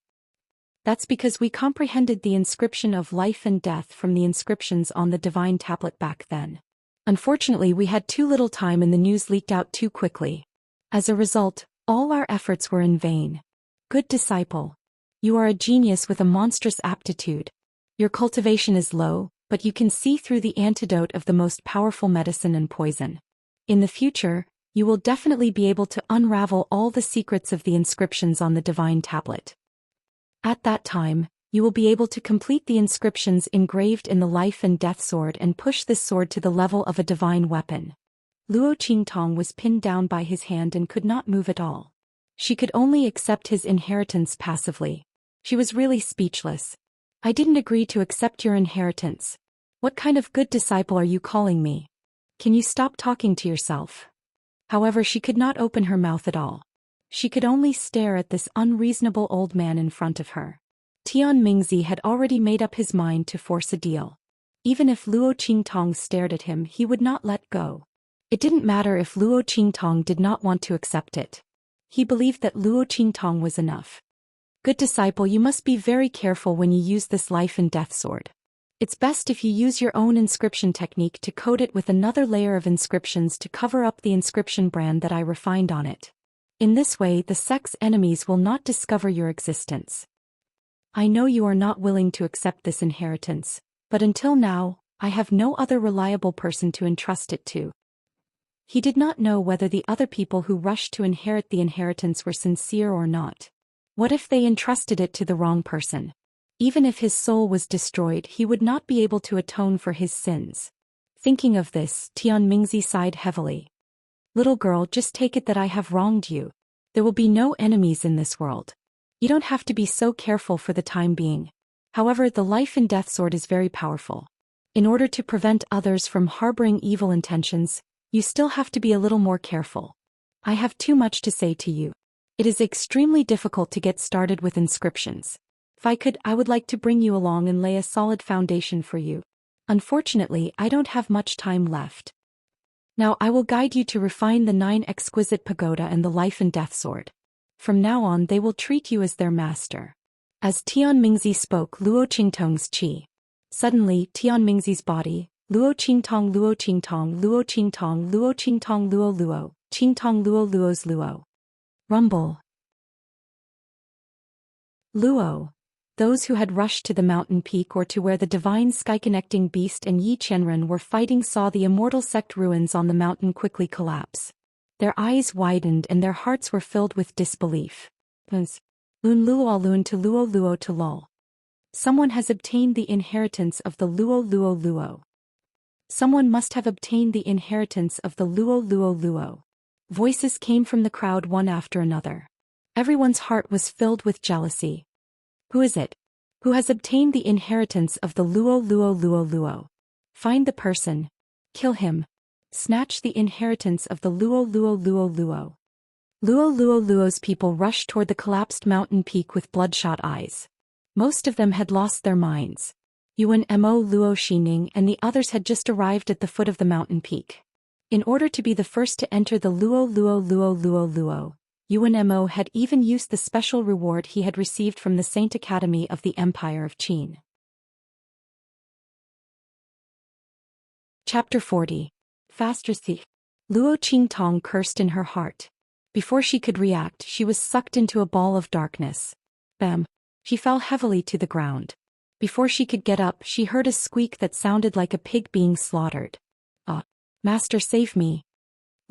That's because we comprehended the inscription of life and death from the inscriptions on the divine tablet back then. Unfortunately, we had too little time and the news leaked out too quickly. As a result, all our efforts were in vain. Good disciple. You are a genius with a monstrous aptitude. Your cultivation is low, but you can see through the antidote of the most powerful medicine and poison. In the future, you will definitely be able to unravel all the secrets of the inscriptions on the divine tablet. At that time, you will be able to complete the inscriptions engraved in the life and death sword and push this sword to the level of a divine weapon. Luo Qingtong was pinned down by his hand and could not move at all. She could only accept his inheritance passively. She was really speechless. I didn't agree to accept your inheritance. What kind of good disciple are you calling me? Can you stop talking to yourself? However, she could not open her mouth at all. She could only stare at this unreasonable old man in front of her. Tian Mingzi had already made up his mind to force a deal. Even if Luo Qingtong stared at him, he would not let go. It didn't matter if Luo Qingtong did not want to accept it. He believed that Luo Qingtong was enough. Good disciple, you must be very careful when you use this life and death sword. It's best if you use your own inscription technique to coat it with another layer of inscriptions to cover up the inscription brand that I refined on it. In this way, the sect's enemies will not discover your existence. I know you are not willing to accept this inheritance, but until now, I have no other reliable person to entrust it to. He did not know whether the other people who rushed to inherit the inheritance were sincere or not. What if they entrusted it to the wrong person? Even if his soul was destroyed, he would not be able to atone for his sins. Thinking of this, Tian Mingzi sighed heavily. Little girl, just take it that I have wronged you. There will be no enemies in this world. You don't have to be so careful for the time being. However, the life and death sword is very powerful. In order to prevent others from harboring evil intentions, you still have to be a little more careful. I have too much to say to you. It is extremely difficult to get started with inscriptions. If I could, I would like to bring you along and lay a solid foundation for you. Unfortunately, I don't have much time left. Now I will guide you to refine the 9 exquisite pagoda and the life and death sword. From now on they will treat you as their master. As Tian Mingzi spoke Luo Qingtong's qi. Suddenly, Tian Mingzi's body, Luo Qingtong Luo Qingtong Luo Qingtong Luo Qingtong Luo Luo, Qingtong Luo Luo's Luo. Rumble. Luo. Those who had rushed to the mountain peak or to where the divine sky-connecting beast and Yi Qianren were fighting saw the immortal sect ruins on the mountain quickly collapse. Their eyes widened and their hearts were filled with disbelief. Lun Luo Lun to Luo Luo to Lol. Someone has obtained the inheritance of the Luo Luo Luo. Someone must have obtained the inheritance of the Luo Luo Luo. Voices came from the crowd one after another. Everyone's heart was filled with jealousy. Who is it? Who has obtained the inheritance of the Luo Luo Luo Luo? Find the person. Kill him. Snatch the inheritance of the Luo Luo Luo Luo. Luo Luo Luo's people rushed toward the collapsed mountain peak with bloodshot eyes. Most of them had lost their minds. Yuan Mo Luo Xining and the others had just arrived at the foot of the mountain peak. In order to be the first to enter the Luo Luo Luo Luo Luo, Yuan Mo had even used the special reward he had received from the Saint Academy of the Empire of Qin. Chapter 40. Faster thief. Luo Qingtong cursed in her heart. Before she could react, she was sucked into a ball of darkness. Bam! She fell heavily to the ground. Before she could get up, she heard a squeak that sounded like a pig being slaughtered. Master, save me.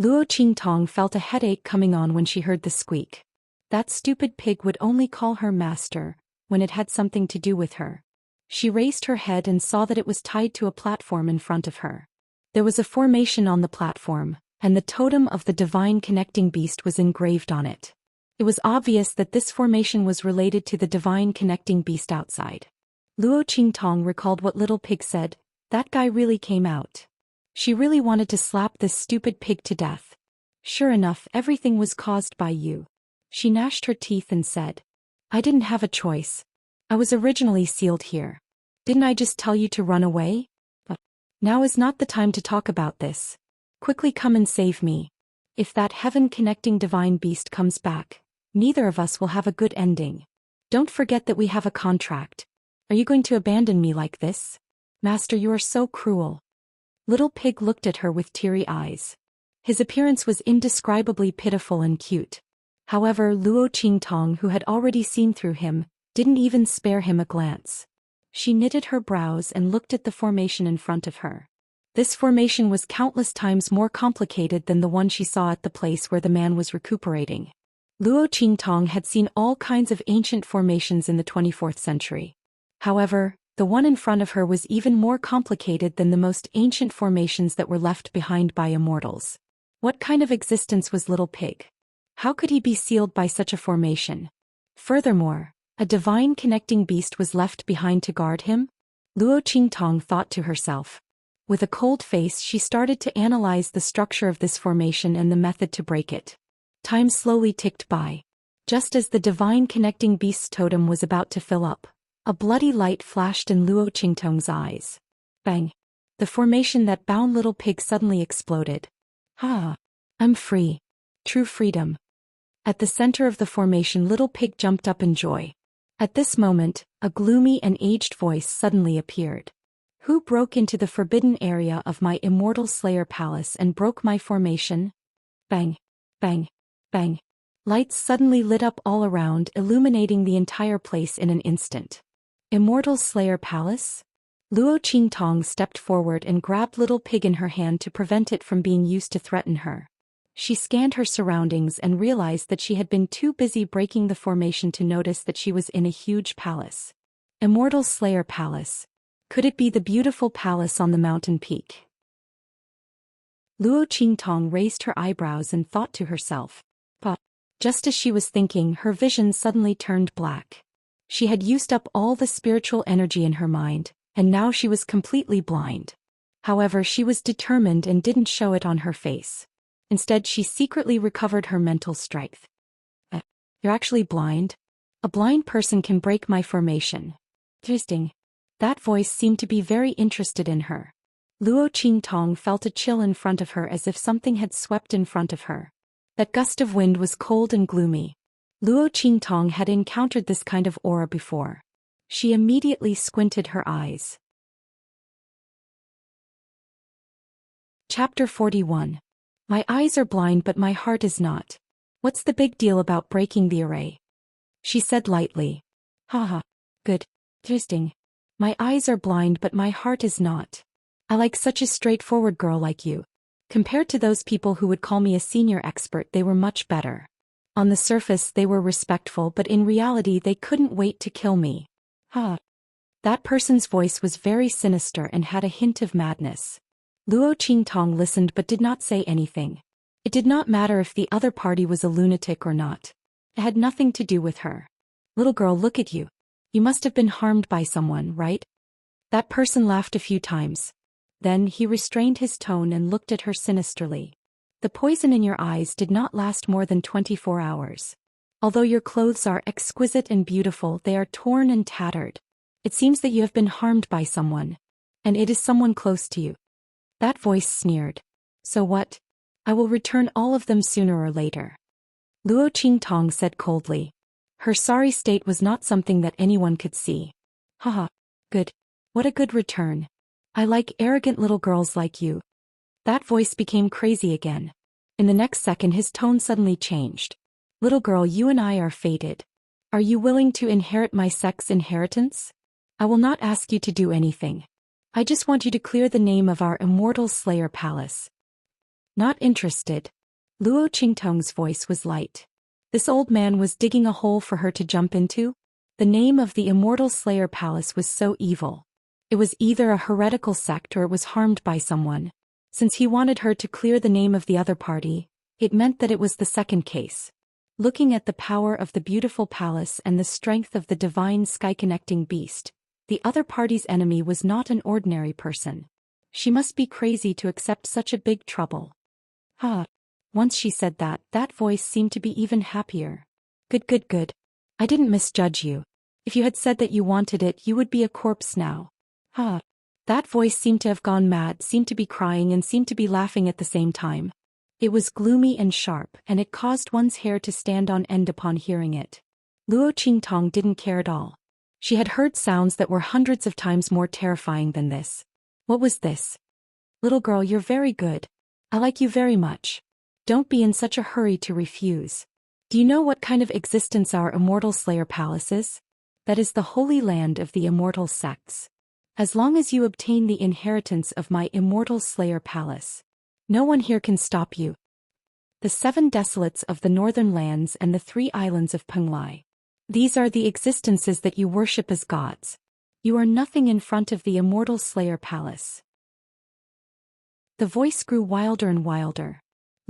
Luo Qingtong felt a headache coming on when she heard the squeak. That stupid pig would only call her master when it had something to do with her. She raised her head and saw that it was tied to a platform in front of her. There was a formation on the platform, and the totem of the divine connecting beast was engraved on it. It was obvious that this formation was related to the divine connecting beast outside. Luo Qingtong recalled what Little Pig said. That guy really came out. She really wanted to slap this stupid pig to death. Sure enough, everything was caused by you. She gnashed her teeth and said, I didn't have a choice. I was originally sealed here. Didn't I just tell you to run away? But now is not the time to talk about this. Quickly come and save me. If that heaven-connecting divine beast comes back, neither of us will have a good ending. Don't forget that we have a contract. Are you going to abandon me like this? Master, you are so cruel. Little Pig looked at her with teary eyes. His appearance was indescribably pitiful and cute. However, Luo Qingtong, who had already seen through him, didn't even spare him a glance. She knitted her brows and looked at the formation in front of her. This formation was countless times more complicated than the one she saw at the place where the man was recuperating. Luo Qingtong had seen all kinds of ancient formations in the 24th century. However, the one in front of her was even more complicated than the most ancient formations that were left behind by immortals. What kind of existence was Little Pig? How could he be sealed by such a formation? Furthermore, a divine connecting beast was left behind to guard him? Luo Qingtong thought to herself. With a cold face, she started to analyze the structure of this formation and the method to break it. Time slowly ticked by. Just as the divine connecting beast's totem was about to fill up, a bloody light flashed in Luo Qingtong's eyes. Bang. The formation that bound Little Pig suddenly exploded. Ah. I'm free. True freedom. At the center of the formation, Little Pig jumped up in joy. At this moment, a gloomy and aged voice suddenly appeared. Who broke into the forbidden area of my immortal Slayer Palace and broke my formation? Bang. Bang. Bang. Lights suddenly lit up all around, illuminating the entire place in an instant. Immortal Slayer Palace? Luo Qingtong stepped forward and grabbed Little Pig in her hand to prevent it from being used to threaten her. She scanned her surroundings and realized that she had been too busy breaking the formation to notice that she was in a huge palace. Immortal Slayer Palace. Could it be the beautiful palace on the mountain peak? Luo Qingtong raised her eyebrows and thought to herself. But, just as she was thinking, her vision suddenly turned black. She had used up all the spiritual energy in her mind, and now she was completely blind. However, she was determined and didn't show it on her face. Instead, she secretly recovered her mental strength. You're actually blind? A blind person can break my formation. Interesting. That voice seemed to be very interested in her. Luo Qingtong felt a chill in front of her as if something had swept in front of her. That gust of wind was cold and gloomy. Luo Qingtong had encountered this kind of aura before. She immediately squinted her eyes. Chapter 41. My eyes are blind but my heart is not. What's the big deal about breaking the array? She said lightly. Haha. Good. Interesting. My eyes are blind but my heart is not. I like such a straightforward girl like you. Compared to those people who would call me a senior expert, they were much better. On the surface they were respectful, but in reality they couldn't wait to kill me. That person's voice was very sinister and had a hint of madness. Luo Qingtong listened but did not say anything. It did not matter if the other party was a lunatic or not. It had nothing to do with her. Little girl, look at you. You must have been harmed by someone, right? That person laughed a few times. Then he restrained his tone and looked at her sinisterly. The poison in your eyes did not last more than 24 hours. Although your clothes are exquisite and beautiful, they are torn and tattered. It seems that you have been harmed by someone. And it is someone close to you. That voice sneered. So what? I will return all of them sooner or later. Luo Qingtong said coldly. Her sorry state was not something that anyone could see. Haha. Good. What a good return. I like arrogant little girls like you. That voice became crazy again. In the next second his tone suddenly changed. Little girl, you and I are fated. Are you willing to inherit my sex inheritance? I will not ask you to do anything. I just want you to clear the name of our immortal Slayer Palace. Not interested. Luo Qingtong's voice was light. This old man was digging a hole for her to jump into? The name of the immortal Slayer Palace was so evil. It was either a heretical sect or it was harmed by someone. Since he wanted her to clear the name of the other party, it meant that it was the second case. Looking at the power of the beautiful palace and the strength of the divine sky-connecting beast, the other party's enemy was not an ordinary person. She must be crazy to accept such a big trouble. Once she said that, that voice seemed to be even happier. Good. I didn't misjudge you. If you had said that you wanted it, you would be a corpse now. That voice seemed to have gone mad, seemed to be crying and seemed to be laughing at the same time. It was gloomy and sharp, and it caused one's hair to stand on end upon hearing it. Luo Qingtong didn't care at all. She had heard sounds that were hundreds of times more terrifying than this. What was this? Little girl, you're very good. I like you very much. Don't be in such a hurry to refuse. Do you know what kind of existence our immortal Slayer Palace is? That is the holy land of the immortal sects. As long as you obtain the inheritance of my immortal Slayer Palace, no one here can stop you. The 7 desolates of the northern lands and the 3 islands of Penglai. These are the existences that you worship as gods. You are nothing in front of the immortal Slayer Palace. The voice grew wilder and wilder.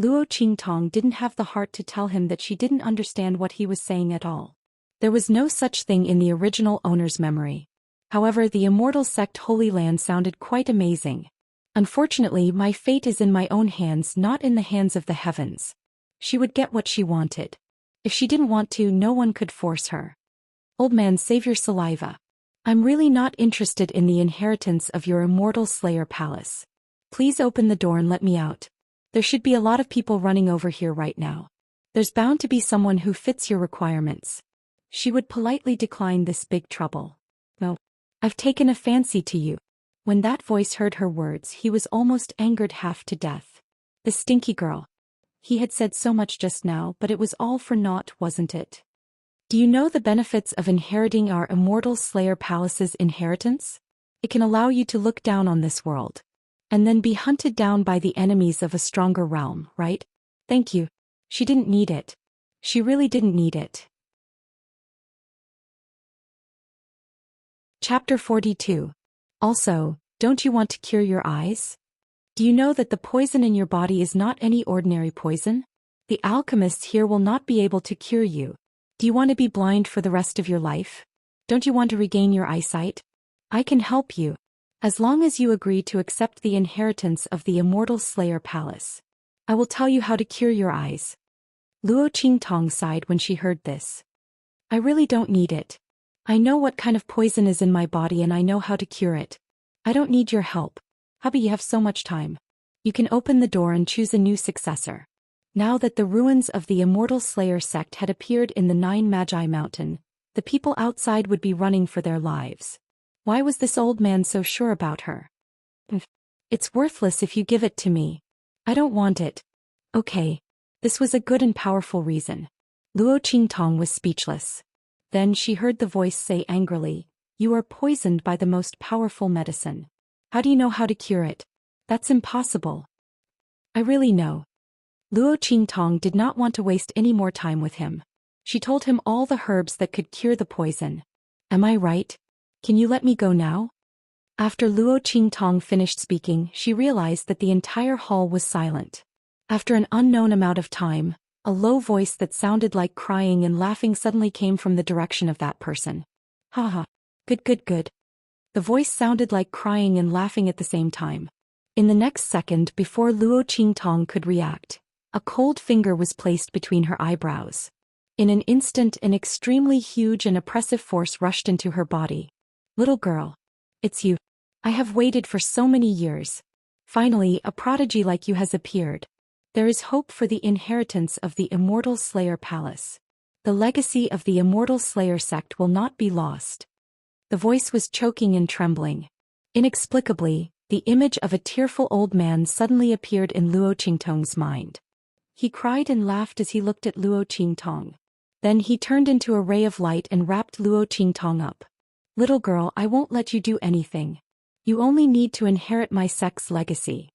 Luo Qingtong didn't have the heart to tell him that she didn't understand what he was saying at all. There was no such thing in the original owner's memory. However, the immortal sect Holy Land sounded quite amazing. Unfortunately, my fate is in my own hands, not in the hands of the heavens. She would get what she wanted. If she didn't want to, no one could force her. Old man, save your saliva. I'm really not interested in the inheritance of your immortal slayer palace. Please open the door and let me out. There should be a lot of people running over here right now. There's bound to be someone who fits your requirements. She would politely decline this big trouble. No. I've taken a fancy to you. When that voice heard her words, he was almost angered half to death. The stinky girl. He had said so much just now, but it was all for naught, wasn't it? Do you know the benefits of inheriting our immortal slayer palace's inheritance? It can allow you to look down on this world. And then be hunted down by the enemies of a stronger realm, right? Thank you. She didn't need it. She really didn't need it. Chapter 42. Also, don't you want to cure your eyes? Do you know that the poison in your body is not any ordinary poison? The alchemists here will not be able to cure you. Do you want to be blind for the rest of your life? Don't you want to regain your eyesight? I can help you. As long as you agree to accept the inheritance of the immortal slayer palace. I will tell you how to cure your eyes. Luo Qingtong sighed when she heard this. I really don't need it. I know what kind of poison is in my body and I know how to cure it. I don't need your help. Hubby, you have so much time. You can open the door and choose a new successor. Now that the ruins of the immortal slayer sect had appeared in the Nine Magi Mountain, the people outside would be running for their lives. Why was this old man so sure about her? It's worthless if you give it to me. I don't want it. Okay. This was a good and powerful reason. Luo Qingtong was speechless. Then she heard the voice say angrily, You are poisoned by the most powerful medicine. How do you know how to cure it? That's impossible. I really know. Luo Qingtong did not want to waste any more time with him. She told him all the herbs that could cure the poison. Am I right? Can you let me go now? After Luo Qingtong finished speaking, she realized that the entire hall was silent. After an unknown amount of time, a low voice that sounded like crying and laughing suddenly came from the direction of that person. Haha. Good. The voice sounded like crying and laughing at the same time. In the next second, before Luo Qingtong could react, a cold finger was placed between her eyebrows. In an instant, an extremely huge and oppressive force rushed into her body. Little girl. It's you. I have waited for so many years. Finally, a prodigy like you has appeared. There is hope for the inheritance of the immortal slayer palace. The legacy of the immortal slayer sect will not be lost. The voice was choking and trembling. Inexplicably, the image of a tearful old man suddenly appeared in Luo Qingtong's mind. He cried and laughed as he looked at Luo Qingtong. Then he turned into a ray of light and wrapped Luo Qingtong up. Little girl, I won't let you do anything. You only need to inherit my sect's legacy.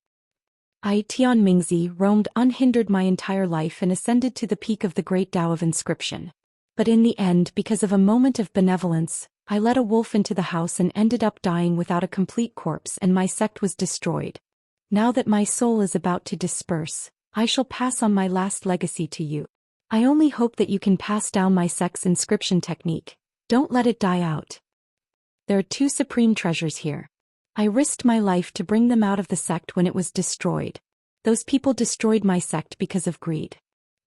I, Tian Mingzi, roamed unhindered my entire life and ascended to the peak of the great Tao of inscription. But in the end, because of a moment of benevolence, I let a wolf into the house and ended up dying without a complete corpse, and my sect was destroyed. Now that my soul is about to disperse, I shall pass on my last legacy to you. I only hope that you can pass down my sect's inscription technique. Don't let it die out. There are two supreme treasures here. I risked my life to bring them out of the sect when it was destroyed. Those people destroyed my sect because of greed.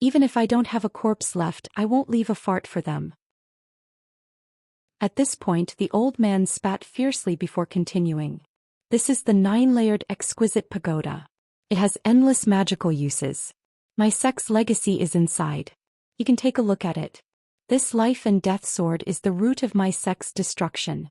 Even if I don't have a corpse left, I won't leave a fart for them. At this point, the old man spat fiercely before continuing. This is the 9-layered exquisite pagoda. It has endless magical uses. My sect's legacy is inside. You can take a look at it. This life and death sword is the root of my sect's destruction.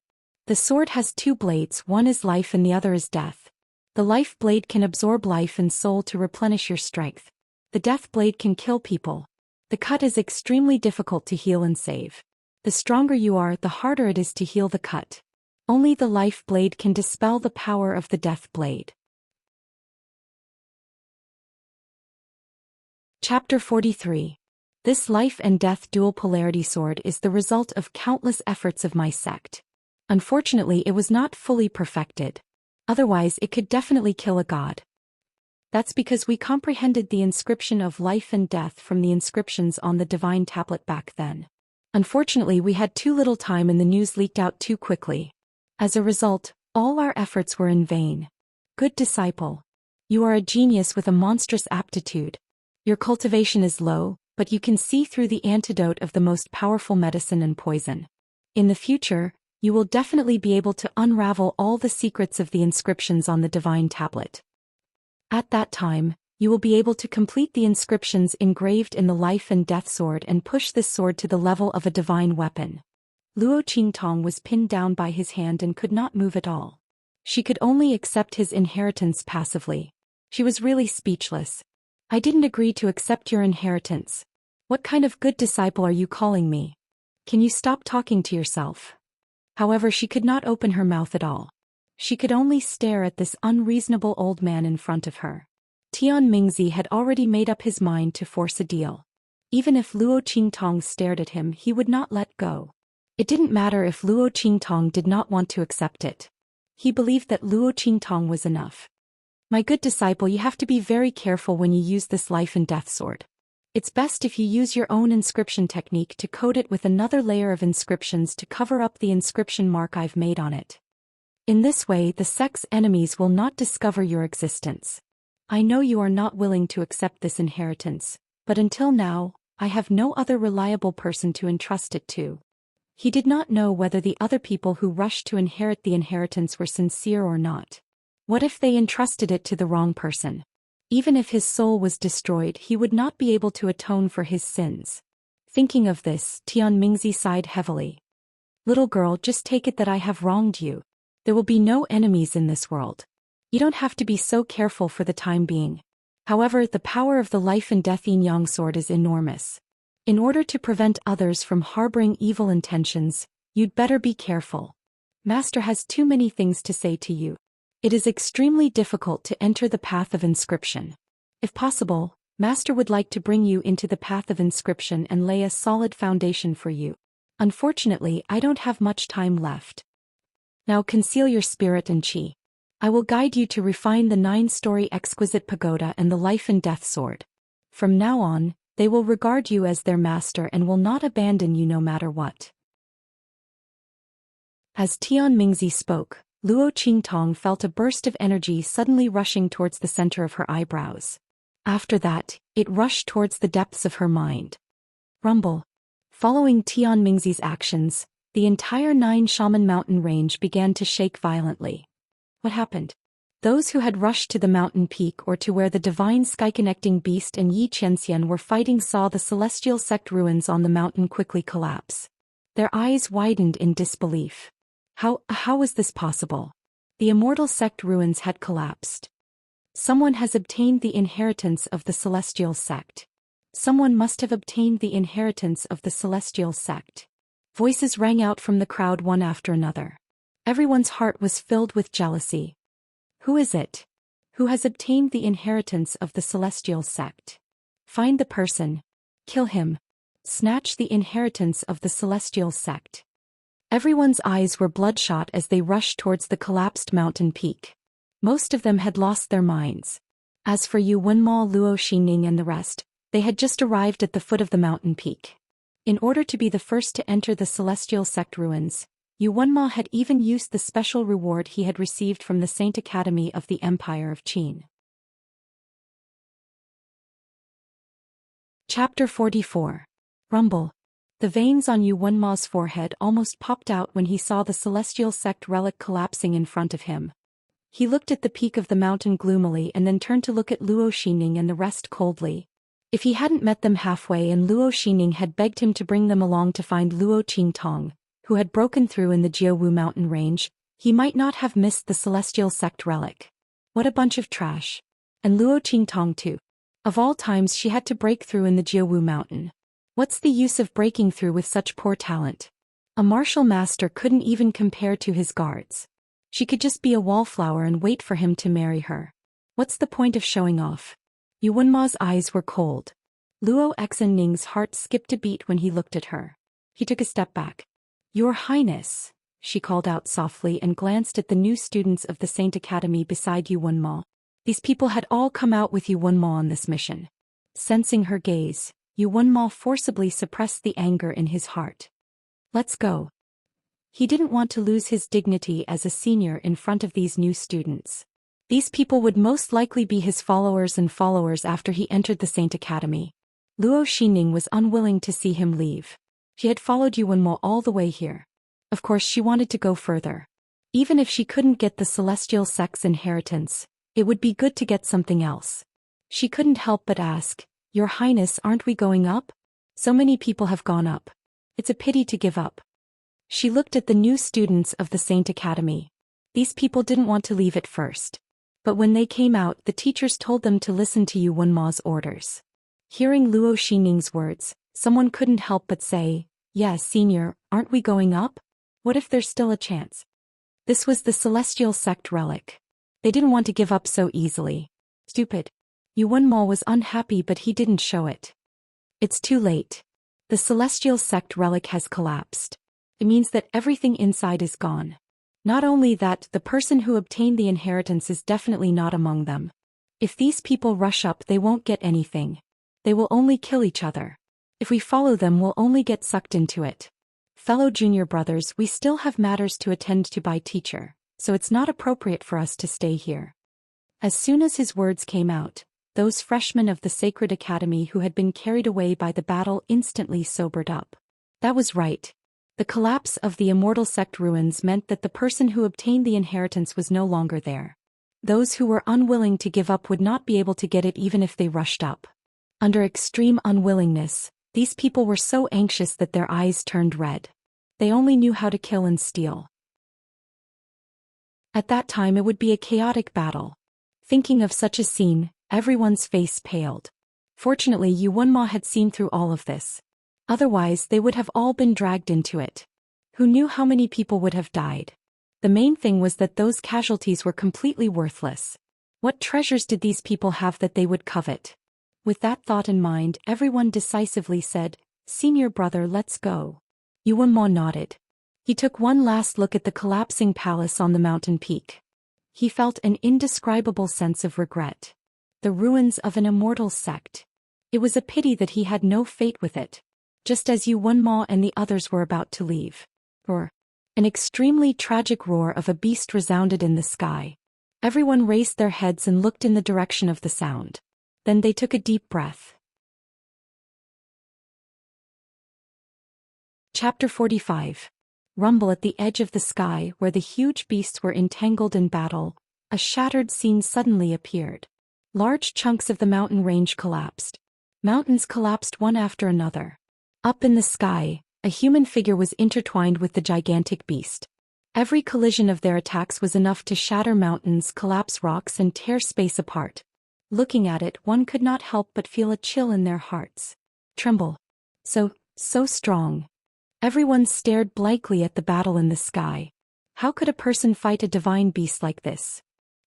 The sword has 2 blades, one is life and the other is death. The life blade can absorb life and soul to replenish your strength. The death blade can kill people. The cut is extremely difficult to heal and save. The stronger you are, the harder it is to heal the cut. Only the life blade can dispel the power of the death blade. Chapter 43. This life and death dual polarity sword is the result of countless efforts of my sect. Unfortunately, it was not fully perfected. Otherwise, it could definitely kill a god. That's because we comprehended the inscription of life and death from the inscriptions on the divine tablet back then. Unfortunately, we had too little time and the news leaked out too quickly. As a result, all our efforts were in vain. Good disciple. You are a genius with a monstrous aptitude. Your cultivation is low, but you can see through the antidote of the most powerful medicine and poison. In the future, You will definitely be able to unravel all the secrets of the inscriptions on the divine tablet. At that time, you will be able to complete the inscriptions engraved in the life and death sword and push this sword to the level of a divine weapon. Luo Qingtong was pinned down by his hand and could not move at all. She could only accept his inheritance passively. She was really speechless. I didn't agree to accept your inheritance. What kind of good disciple are you calling me? Can you stop talking to yourself? However, she could not open her mouth at all. She could only stare at this unreasonable old man in front of her. Tian Mingzi had already made up his mind to force a deal. Even if Luo Qingtong stared at him, he would not let go. It didn't matter if Luo Qingtong did not want to accept it. He believed that Luo Qingtong was enough. My good disciple, you have to be very careful when you use this life and death sword. It's best if you use your own inscription technique to coat it with another layer of inscriptions to cover up the inscription mark I've made on it. In this way, the sect's enemies will not discover your existence. I know you are not willing to accept this inheritance, but until now, I have no other reliable person to entrust it to. He did not know whether the other people who rushed to inherit the inheritance were sincere or not. What if they entrusted it to the wrong person? Even if his soul was destroyed, he would not be able to atone for his sins. Thinking of this, Tian Mingzi sighed heavily. Little girl, just take it that I have wronged you. There will be no enemies in this world. You don't have to be so careful for the time being. However, the power of the life and death yin yang sword is enormous. In order to prevent others from harboring evil intentions, you'd better be careful. Master has too many things to say to you. It is extremely difficult to enter the path of inscription. If possible, Master would like to bring you into the path of inscription and lay a solid foundation for you. Unfortunately, I don't have much time left. Now conceal your spirit and chi. I will guide you to refine the 9-story exquisite pagoda and the life and death sword. From now on, they will regard you as their master and will not abandon you no matter what. As Tian Mingzi spoke, Luo Qingtong felt a burst of energy suddenly rushing towards the center of her eyebrows. After that, it rushed towards the depths of her mind. Rumble. Following Tian Mingzi's actions, the entire 9-shaman mountain range began to shake violently. What happened? Those who had rushed to the mountain peak or to where the divine sky-connecting beast and Yi Xianxia were fighting saw the celestial sect ruins on the mountain quickly collapse. Their eyes widened in disbelief. How was this possible? The immortal sect ruins had collapsed. Someone has obtained the inheritance of the celestial sect. Someone must have obtained the inheritance of the celestial sect. Voices rang out from the crowd one after another. Everyone's heart was filled with jealousy. Who is it? Who has obtained the inheritance of the celestial sect? Find the person. Kill him. Snatch the inheritance of the celestial sect. Everyone's eyes were bloodshot as they rushed towards the collapsed mountain peak. Most of them had lost their minds. As for Yu Wenmo, Luo Xining and the rest, they had just arrived at the foot of the mountain peak. In order to be the first to enter the celestial sect ruins, Yu Wenmo had even used the special reward he had received from the Saint Academy of the Empire of Qin. Chapter 44. Rumble. The veins on Yu Wenmo's forehead almost popped out when he saw the celestial sect relic collapsing in front of him. He looked at the peak of the mountain gloomily and then turned to look at Luo Xining and the rest coldly. If he hadn't met them halfway and Luo Xining had begged him to bring them along to find Luo Qingtong, who had broken through in the Jiawu mountain range, he might not have missed the celestial sect relic. What a bunch of trash. And Luo Qingtong too. Of all times she had to break through in the Jiawu mountain. What's the use of breaking through with such poor talent? A martial master couldn't even compare to his guards. She could just be a wallflower and wait for him to marry her. What's the point of showing off? Yu Wenmo's eyes were cold. Luo Xenning's heart skipped a beat when he looked at her. He took a step back. Your Highness, she called out softly and glanced at the new students of the Saint Academy beside Yu Wenmo. These people had all come out with Yu Wenmo on this mission. Sensing her gaze, Yu Wenmo forcibly suppressed the anger in his heart. Let's go. He didn't want to lose his dignity as a senior in front of these new students. These people would most likely be his followers after he entered the Saint Academy. Luo Xining was unwilling to see him leave. She had followed Yu Wenmo all the way here. Of course she wanted to go further. Even if she couldn't get the celestial sect's inheritance, it would be good to get something else. She couldn't help but ask, "Your Highness, aren't we going up? So many people have gone up. It's a pity to give up." She looked at the new students of the Saint Academy. These people didn't want to leave at first. But when they came out, the teachers told them to listen to Yu Wenma's orders. Hearing Luo Xining's words, someone couldn't help but say, "Yes, senior, aren't we going up? What if there's still a chance?" This was the celestial sect relic. They didn't want to give up so easily. Stupid. Yu Wenma was unhappy, but he didn't show it. It's too late. The celestial sect relic has collapsed. It means that everything inside is gone. Not only that, the person who obtained the inheritance is definitely not among them. If these people rush up, they won't get anything. They will only kill each other. If we follow them, we'll only get sucked into it. Fellow junior brothers, we still have matters to attend to by teacher, so it's not appropriate for us to stay here. As soon as his words came out, those freshmen of the Sacred Academy who had been carried away by the battle instantly sobered up. That was right. The collapse of the immortal sect ruins meant that the person who obtained the inheritance was no longer there. Those who were unwilling to give up would not be able to get it even if they rushed up. Under extreme unwillingness, these people were so anxious that their eyes turned red. They only knew how to kill and steal. At that time it would be a chaotic battle. Thinking of such a scene, everyone's face paled. Fortunately, Yu Wenma had seen through all of this. Otherwise, they would have all been dragged into it. Who knew how many people would have died? The main thing was that those casualties were completely worthless. What treasures did these people have that they would covet? With that thought in mind, everyone decisively said, "Senior brother, let's go." Yu Wenma nodded. He took one last look at the collapsing palace on the mountain peak. He felt an indescribable sense of regret. The ruins of an immortal sect. It was a pity that he had no fate with it. Just as Yu Wenma and the others were about to leave. An extremely tragic roar of a beast resounded in the sky. Everyone raised their heads and looked in the direction of the sound. Then they took a deep breath. Chapter 45. Rumble at the edge of the sky, where the huge beasts were entangled in battle, a shattered scene suddenly appeared. Large chunks of the mountain range collapsed. Mountains collapsed one after another. Up in the sky, a human figure was intertwined with the gigantic beast. Every collision of their attacks was enough to shatter mountains, collapse rocks, and tear space apart. Looking at it, one could not help but feel a chill in their hearts. Tremble. So strong. Everyone stared blankly at the battle in the sky. How could a person fight a divine beast like this?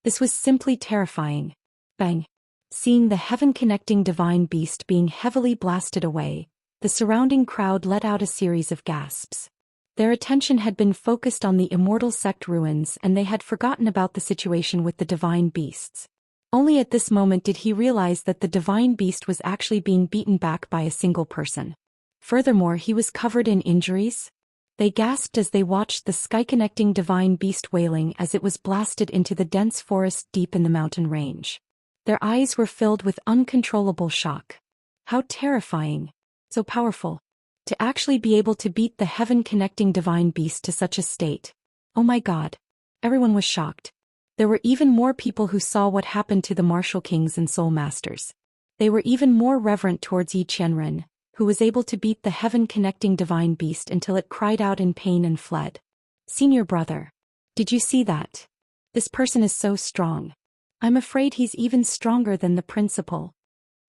This was simply terrifying. Bang. Seeing the heaven-connecting divine beast being heavily blasted away, the surrounding crowd let out a series of gasps. Their attention had been focused on the immortal sect ruins, and they had forgotten about the situation with the divine beasts. Only at this moment did he realize that the divine beast was actually being beaten back by a single person. Furthermore, he was covered in injuries. They gasped as they watched the sky-connecting divine beast wailing as it was blasted into the dense forest deep in the mountain range. Their eyes were filled with uncontrollable shock. How terrifying. So powerful. To actually be able to beat the heaven-connecting divine beast to such a state. Oh my God. Everyone was shocked. There were even more people who saw what happened to the martial kings and soul masters. They were even more reverent towards Yi Qianren, who was able to beat the heaven-connecting divine beast until it cried out in pain and fled. "Senior brother. Did you see that? This person is so strong. I'm afraid he's even stronger than the principal."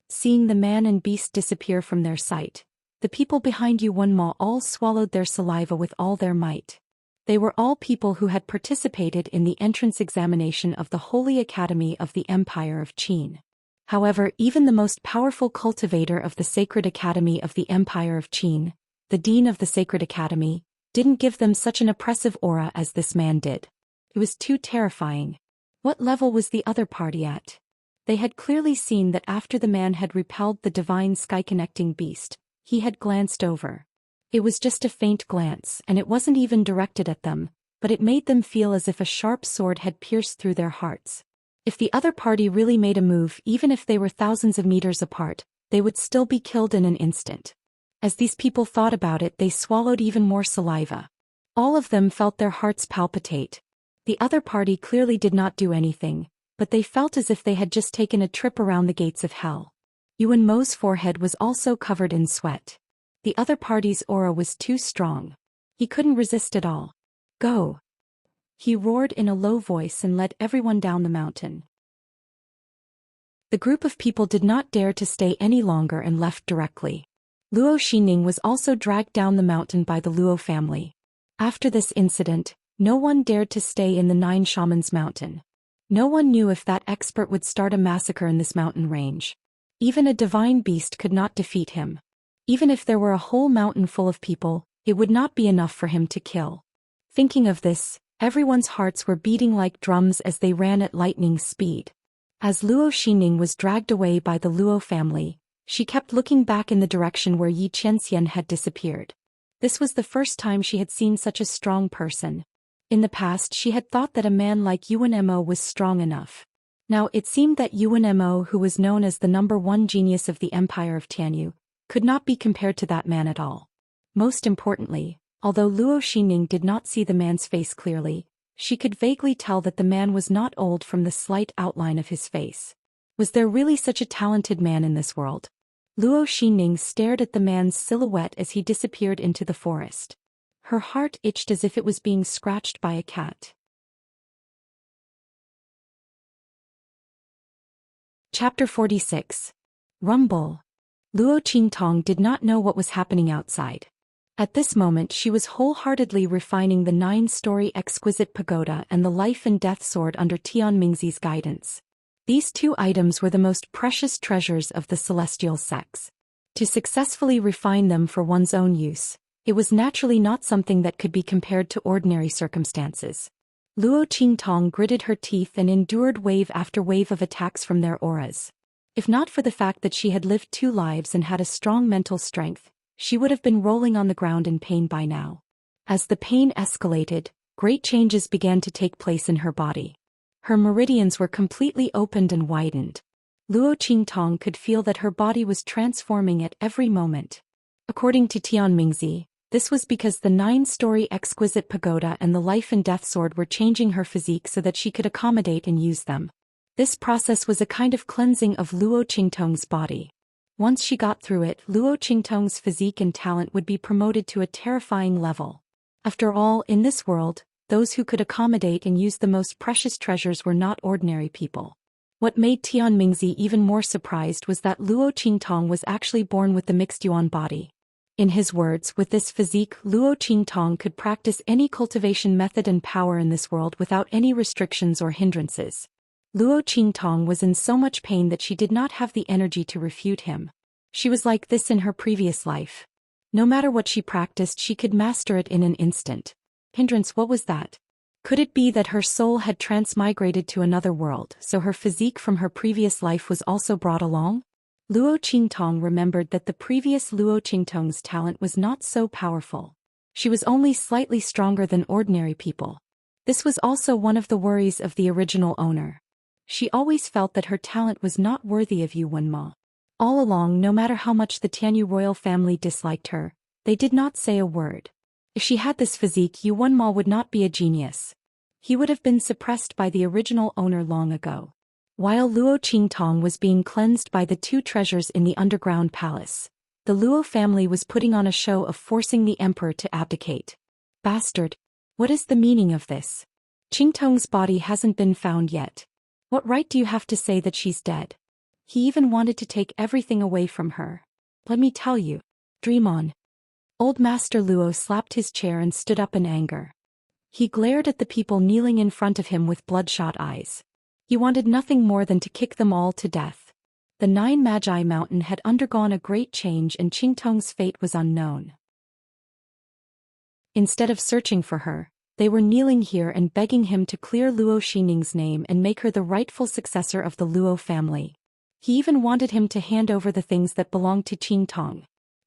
Seeing the man and beast disappear from their sight, the people behind Yu Wenma all swallowed their saliva with all their might. They were all people who had participated in the entrance examination of the Holy Academy of the Empire of Qin. However, even the most powerful cultivator of the Sacred Academy of the Empire of Qin, the Dean of the Sacred Academy, didn't give them such an oppressive aura as this man did. It was too terrifying. What level was the other party at? They had clearly seen that after the man had repelled the divine sky-connecting beast, he had glanced over. It was just a faint glance, and it wasn't even directed at them, but it made them feel as if a sharp sword had pierced through their hearts. If the other party really made a move, even if they were thousands of meters apart, they would still be killed in an instant. As these people thought about it, they swallowed even more saliva. All of them felt their hearts palpitate. The other party clearly did not do anything, but they felt as if they had just taken a trip around the gates of hell. Yuan Mo's forehead was also covered in sweat. The other party's aura was too strong. He couldn't resist it all. Go! He roared in a low voice and led everyone down the mountain. The group of people did not dare to stay any longer and left directly. Luo Xinning was also dragged down the mountain by the Luo family. After this incident, no one dared to stay in the Nine Shamans Mountain. No one knew if that expert would start a massacre in this mountain range. Even a divine beast could not defeat him. Even if there were a whole mountain full of people, it would not be enough for him to kill. Thinking of this, everyone's hearts were beating like drums as they ran at lightning speed. As Luo Xinning was dragged away by the Luo family, she kept looking back in the direction where Yi Qianxian had disappeared. This was the first time she had seen such a strong person. In the past she had thought that a man like Yuan Mo was strong enough. Now it seemed that Yuan Mo, who was known as the #1 genius of the Empire of Tianyu, could not be compared to that man at all. Most importantly, although Luo Xinning did not see the man's face clearly, she could vaguely tell that the man was not old from the slight outline of his face. Was there really such a talented man in this world? Luo Xinning stared at the man's silhouette as he disappeared into the forest. Her heart itched as if it was being scratched by a cat. Chapter 46. Rumble. Luo Qingtong did not know what was happening outside. At this moment she was wholeheartedly refining the 9-story exquisite pagoda and the life and death sword under Tian Mingzi's guidance. These two items were the most precious treasures of the celestial sex. To successfully refine them for one's own use, it was naturally not something that could be compared to ordinary circumstances. Luo Qingtong gritted her teeth and endured wave after wave of attacks from their auras. If not for the fact that she had lived 2 lives and had a strong mental strength, she would have been rolling on the ground in pain by now. As the pain escalated, great changes began to take place in her body. Her meridians were completely opened and widened. Luo Qingtong could feel that her body was transforming at every moment. According to Tian Mingzi, this was because the 9-story exquisite pagoda and the life and death sword were changing her physique so that she could accommodate and use them. This process was a kind of cleansing of Luo Qingtong's body. Once she got through it, Luo Qingtong's physique and talent would be promoted to a terrifying level. After all, in this world, those who could accommodate and use the most precious treasures were not ordinary people. What made Tian Mingzi even more surprised was that Luo Qingtong was actually born with the mixed yuan body. In his words, with this physique, Luo Qingtong could practice any cultivation method and power in this world without any restrictions or hindrances. Luo Qingtong was in so much pain that she did not have the energy to refute him. She was like this in her previous life. No matter what she practiced, she could master it in an instant. Hindrance, what was that? Could it be that her soul had transmigrated to another world, so her physique from her previous life was also brought along? Luo Qingtong remembered that the previous Luo Qingtong's talent was not so powerful. She was only slightly stronger than ordinary people. This was also one of the worries of the original owner. She always felt that her talent was not worthy of Yuan Ma. All along, no matter how much the Tianyu royal family disliked her, they did not say a word. If she had this physique, Yuan Ma would not be a genius. He would have been suppressed by the original owner long ago. While Luo Qingtong was being cleansed by the 2 treasures in the underground palace, the Luo family was putting on a show of forcing the emperor to abdicate. Bastard! What is the meaning of this? Qingtong's body hasn't been found yet. What right do you have to say that she's dead? He even wanted to take everything away from her. Let me tell you. Dream on. Old Master Luo slapped his chair and stood up in anger. He glared at the people kneeling in front of him with bloodshot eyes. He wanted nothing more than to kick them all to death. The 9 Magi Mountain had undergone a great change and Qingtong's fate was unknown. Instead of searching for her, they were kneeling here and begging him to clear Luo Xinning's name and make her the rightful successor of the Luo family. He even wanted him to hand over the things that belonged to Qingtong.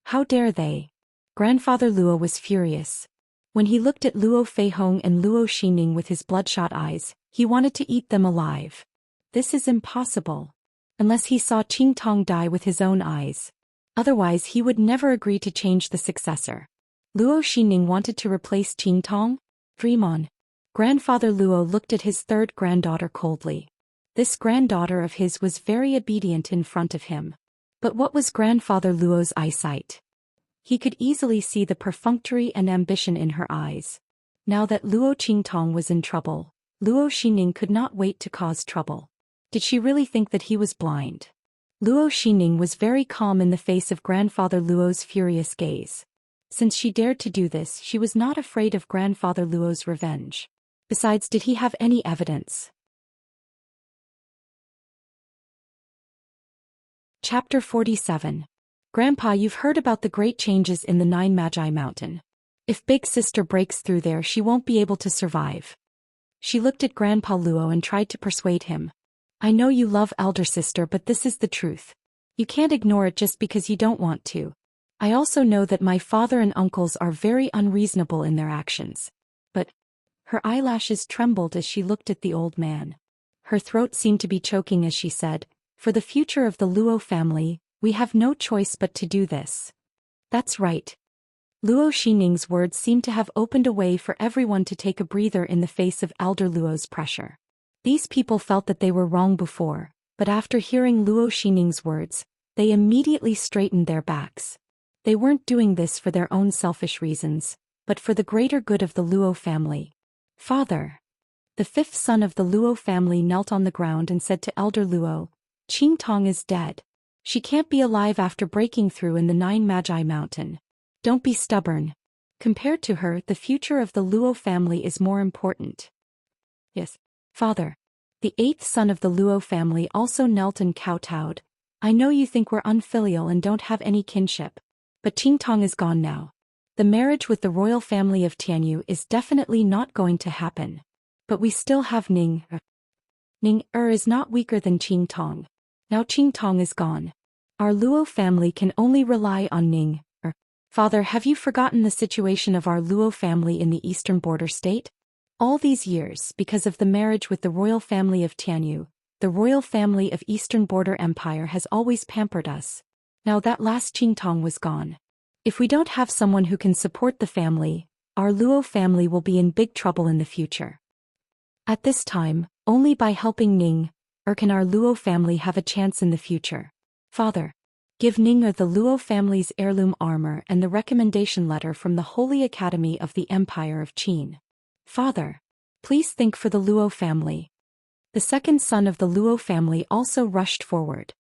How dare they? Grandfather Luo was furious. When he looked at Luo Feihong and Luo Xinning with his bloodshot eyes, he wanted to eat them alive. This is impossible. Unless he saw Qingtong die with his own eyes. Otherwise he would never agree to change the successor. Luo Xining wanted to replace Qingtong? Dream on. Grandfather Luo looked at his third granddaughter coldly. This granddaughter of his was very obedient in front of him. But what was Grandfather Luo's eyesight? He could easily see the perfunctory and ambition in her eyes. Now that Luo Qingtong was in trouble, Luo Xining could not wait to cause trouble. Did she really think that he was blind? Luo Xining was very calm in the face of Grandfather Luo's furious gaze. Since she dared to do this, she was not afraid of Grandfather Luo's revenge. Besides, did he have any evidence? Chapter 47. Grandpa, you've heard about the great changes in the Nine Magi Mountain. If Big Sister breaks through there, she won't be able to survive. She looked at Grandpa Luo and tried to persuade him. I know you love elder sister, but this is the truth. You can't ignore it just because you don't want to. I also know that my father and uncles are very unreasonable in their actions. But her eyelashes trembled as she looked at the old man. Her throat seemed to be choking as she said, for the future of the Luo family, we have no choice but to do this. That's right. Luo Xining's words seemed to have opened a way for everyone to take a breather in the face of Elder Luo's pressure. These people felt that they were wrong before, but after hearing Luo Xining's words, they immediately straightened their backs. They weren't doing this for their own selfish reasons, but for the greater good of the Luo family. Father. The fifth son of the Luo family knelt on the ground and said to Elder Luo, Qingtong is dead. She can't be alive after breaking through in the Nine Magi Mountain. Don't be stubborn. Compared to her, the future of the Luo family is more important. Yes, Father. The eighth son of the Luo family also knelt and kowtowed. I know you think we're unfilial and don't have any kinship. But Qingtong is gone now. The marriage with the royal family of Tianyu is definitely not going to happen. But we still have Ning. Ning is not weaker than Qingtong. Now Qingtong is gone. Our Luo family can only rely on Ning. Father, have you forgotten the situation of our Luo family in the eastern border state? All these years, because of the marriage with the royal family of Tianyu, the royal family of Eastern Border Empire has always pampered us. Now that last Qingtong was gone. If we don't have someone who can support the family, our Luo family will be in big trouble in the future. At this time, only by helping Ning can our Luo family have a chance in the future. Father, give Ning the Luo family's heirloom armor and the recommendation letter from the Holy Academy of the Empire of Qin. Father, please think for the Luo family. The second son of the Luo family also rushed forward.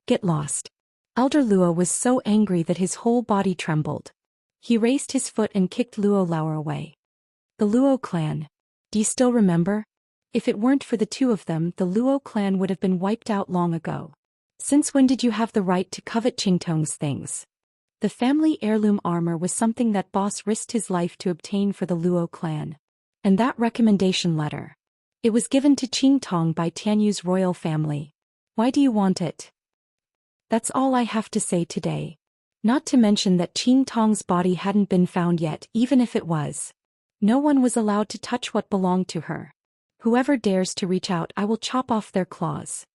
Get lost. Elder Luo was so angry that his whole body trembled. He raised his foot and kicked Luo Lauer away. The Luo clan. Do you still remember? If it weren't for the two of them, the Luo clan would have been wiped out long ago. Since when did you have the right to covet Qingtong's things? The family heirloom armor was something that boss risked his life to obtain for the Luo clan. And that recommendation letter. It was given to Qingtong by Tianyu's royal family. Why do you want it? That's all I have to say today. Not to mention that Qingtong's body hadn't been found yet, even if it was. No one was allowed to touch what belonged to her. Whoever dares to reach out, I will chop off their claws.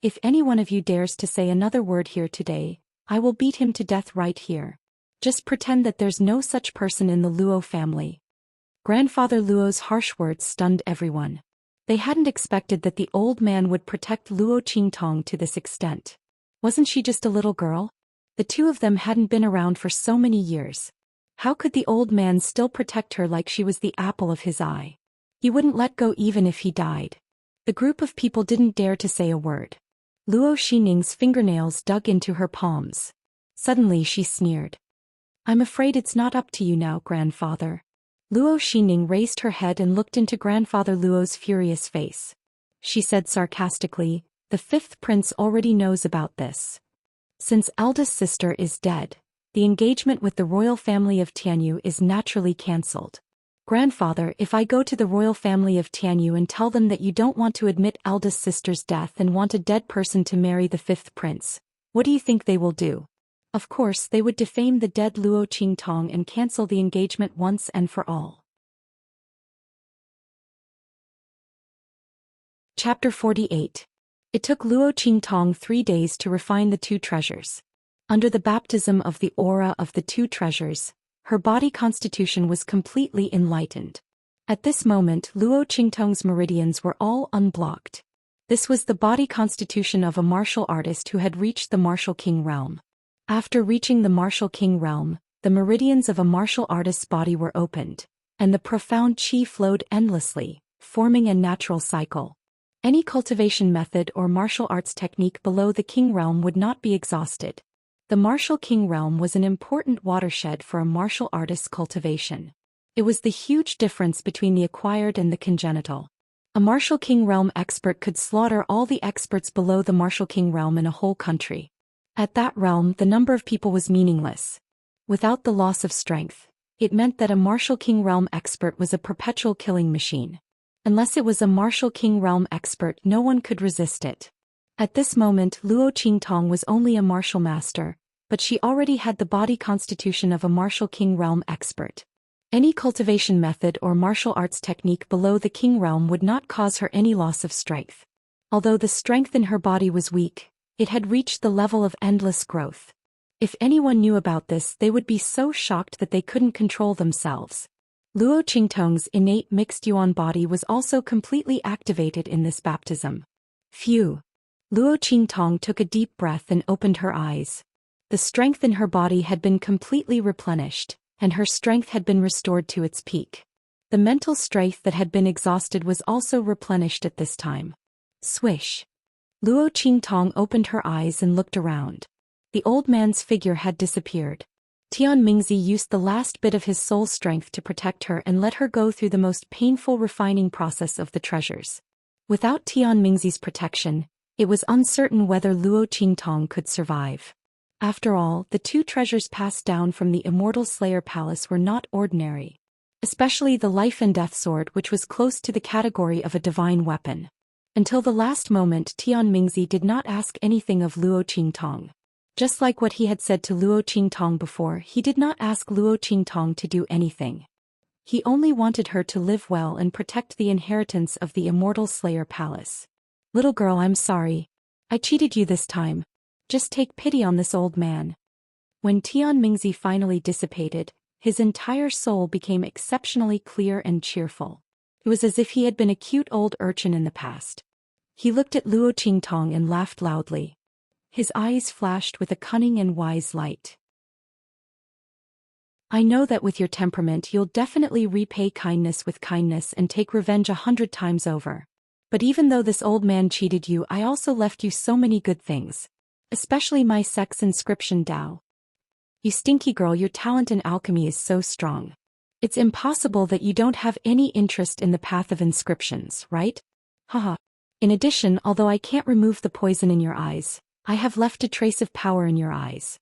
If any one of you dares to say another word here today, I will beat him to death right here. Just pretend that there's no such person in the Luo family. Grandfather Luo's harsh words stunned everyone. They hadn't expected that the old man would protect Luo Qingtong to this extent. Wasn't she just a little girl? The two of them hadn't been around for so many years. How could the old man still protect her like she was the apple of his eye? He wouldn't let go even if he died. The group of people didn't dare to say a word. Luo Xining's fingernails dug into her palms. Suddenly she sneered. I'm afraid it's not up to you now, grandfather. Luo Xining raised her head and looked into Grandfather Luo's furious face. She said sarcastically, the fifth prince already knows about this. Since eldest sister is dead, the engagement with the royal family of Tianyu is naturally cancelled. Grandfather, if I go to the royal family of Tianyu and tell them that you don't want to admit eldest sister's death and want a dead person to marry the fifth prince, what do you think they will do? Of course, they would defame the dead Luo Qingtong and cancel the engagement once and for all. Chapter 48. It took Luo Qingtong 3 days to refine the two treasures. Under the baptism of the aura of the two treasures, her body constitution was completely enlightened. At this moment, Luo Qingtong's meridians were all unblocked. This was the body constitution of a martial artist who had reached the martial king realm. After reaching the martial king realm, the meridians of a martial artist's body were opened, and the profound qi flowed endlessly, forming a natural cycle. Any cultivation method or martial arts technique below the king realm would not be exhausted. The martial king realm was an important watershed for a martial artist's cultivation. It was the huge difference between the acquired and the congenital. A martial king realm expert could slaughter all the experts below the martial king realm in a whole country. At that realm, the number of people was meaningless. Without the loss of strength, it meant that a martial king realm expert was a perpetual killing machine. Unless it was a martial king realm expert, no one could resist it. At this moment, Luo Qingtong was only a martial master, but she already had the body constitution of a martial king realm expert. Any cultivation method or martial arts technique below the king realm would not cause her any loss of strength. Although the strength in her body was weak, it had reached the level of endless growth. If anyone knew about this, they would be so shocked that they couldn't control themselves. Luo Qingtong's innate mixed yuan body was also completely activated in this baptism. Phew! Luo Qingtong took a deep breath and opened her eyes. The strength in her body had been completely replenished, and her strength had been restored to its peak. The mental strength that had been exhausted was also replenished at this time. Swish! Luo Qingtong opened her eyes and looked around. The old man's figure had disappeared. Tian Mingzi used the last bit of his soul strength to protect her and let her go through the most painful refining process of the treasures. Without Tian Mingzi's protection, it was uncertain whether Luo Qingtong could survive. After all, the two treasures passed down from the Immortal Slayer Palace were not ordinary. Especially the Life and Death Sword, which was close to the category of a divine weapon. Until the last moment, Tian Mingzi did not ask anything of Luo Qingtong. Just like what he had said to Luo Qingtong before, he did not ask Luo Qingtong to do anything. He only wanted her to live well and protect the inheritance of the Immortal Slayer Palace. Little girl, I'm sorry. I cheated you this time. Just take pity on this old man. When Tian Mingzi finally dissipated, his entire soul became exceptionally clear and cheerful. It was as if he had been a cute old urchin in the past. He looked at Luo Qingtong and laughed loudly. His eyes flashed with a cunning and wise light. I know that with your temperament you'll definitely repay kindness with kindness and take revenge 100 times over. But even though this old man cheated you, I also left you so many good things. Especially my sex inscription Dao. You stinky girl, your talent in alchemy is so strong. It's impossible that you don't have any interest in the path of inscriptions, right? Haha. In addition, although I can't remove the poison in your eyes, I have left a trace of power in your eyes.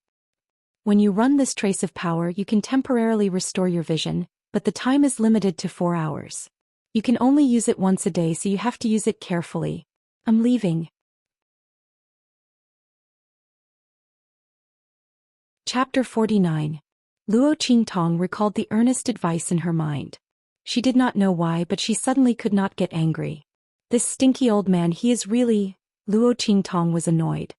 When you run this trace of power, you can temporarily restore your vision, but the time is limited to 4 hours. You can only use it once a day, so you have to use it carefully. I'm leaving. Chapter 49. Luo Qingtong recalled the earnest advice in her mind. She did not know why, but she suddenly could not get angry. This stinky old man, he is really... Luo Qingtong was annoyed.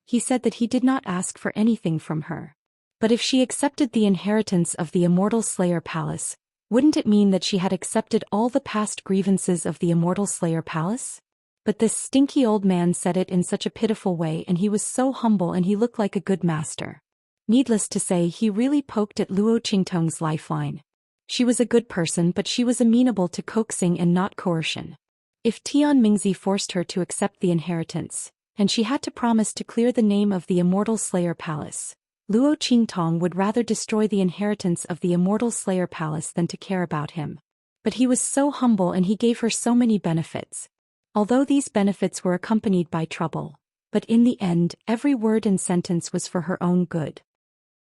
He said that he did not ask for anything from her. But if she accepted the inheritance of the Immortal Slayer Palace, wouldn't it mean that she had accepted all the past grievances of the Immortal Slayer Palace? But this stinky old man said it in such a pitiful way, and he was so humble, and he looked like a good master. Needless to say, he really poked at Luo Qingtong's lifeline. She was a good person, but she was amenable to coaxing and not coercion. If Tian Mingzi forced her to accept the inheritance, and she had to promise to clear the name of the Immortal Slayer Palace, Luo Qingtong would rather destroy the inheritance of the Immortal Slayer Palace than to care about him. But he was so humble, and he gave her so many benefits. Although these benefits were accompanied by trouble, but in the end, every word and sentence was for her own good.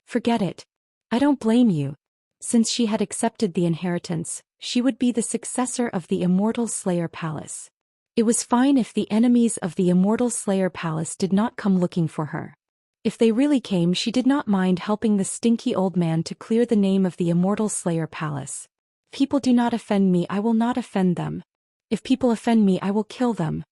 Forget it. I don't blame you. Since she had accepted the inheritance, she would be the successor of the Immortal Slayer Palace. It was fine if the enemies of the Immortal Slayer Palace did not come looking for her. If they really came, she did not mind helping the stinky old man to clear the name of the Immortal Slayer Palace. People do not offend me, I will not offend them. If people offend me, I will kill them.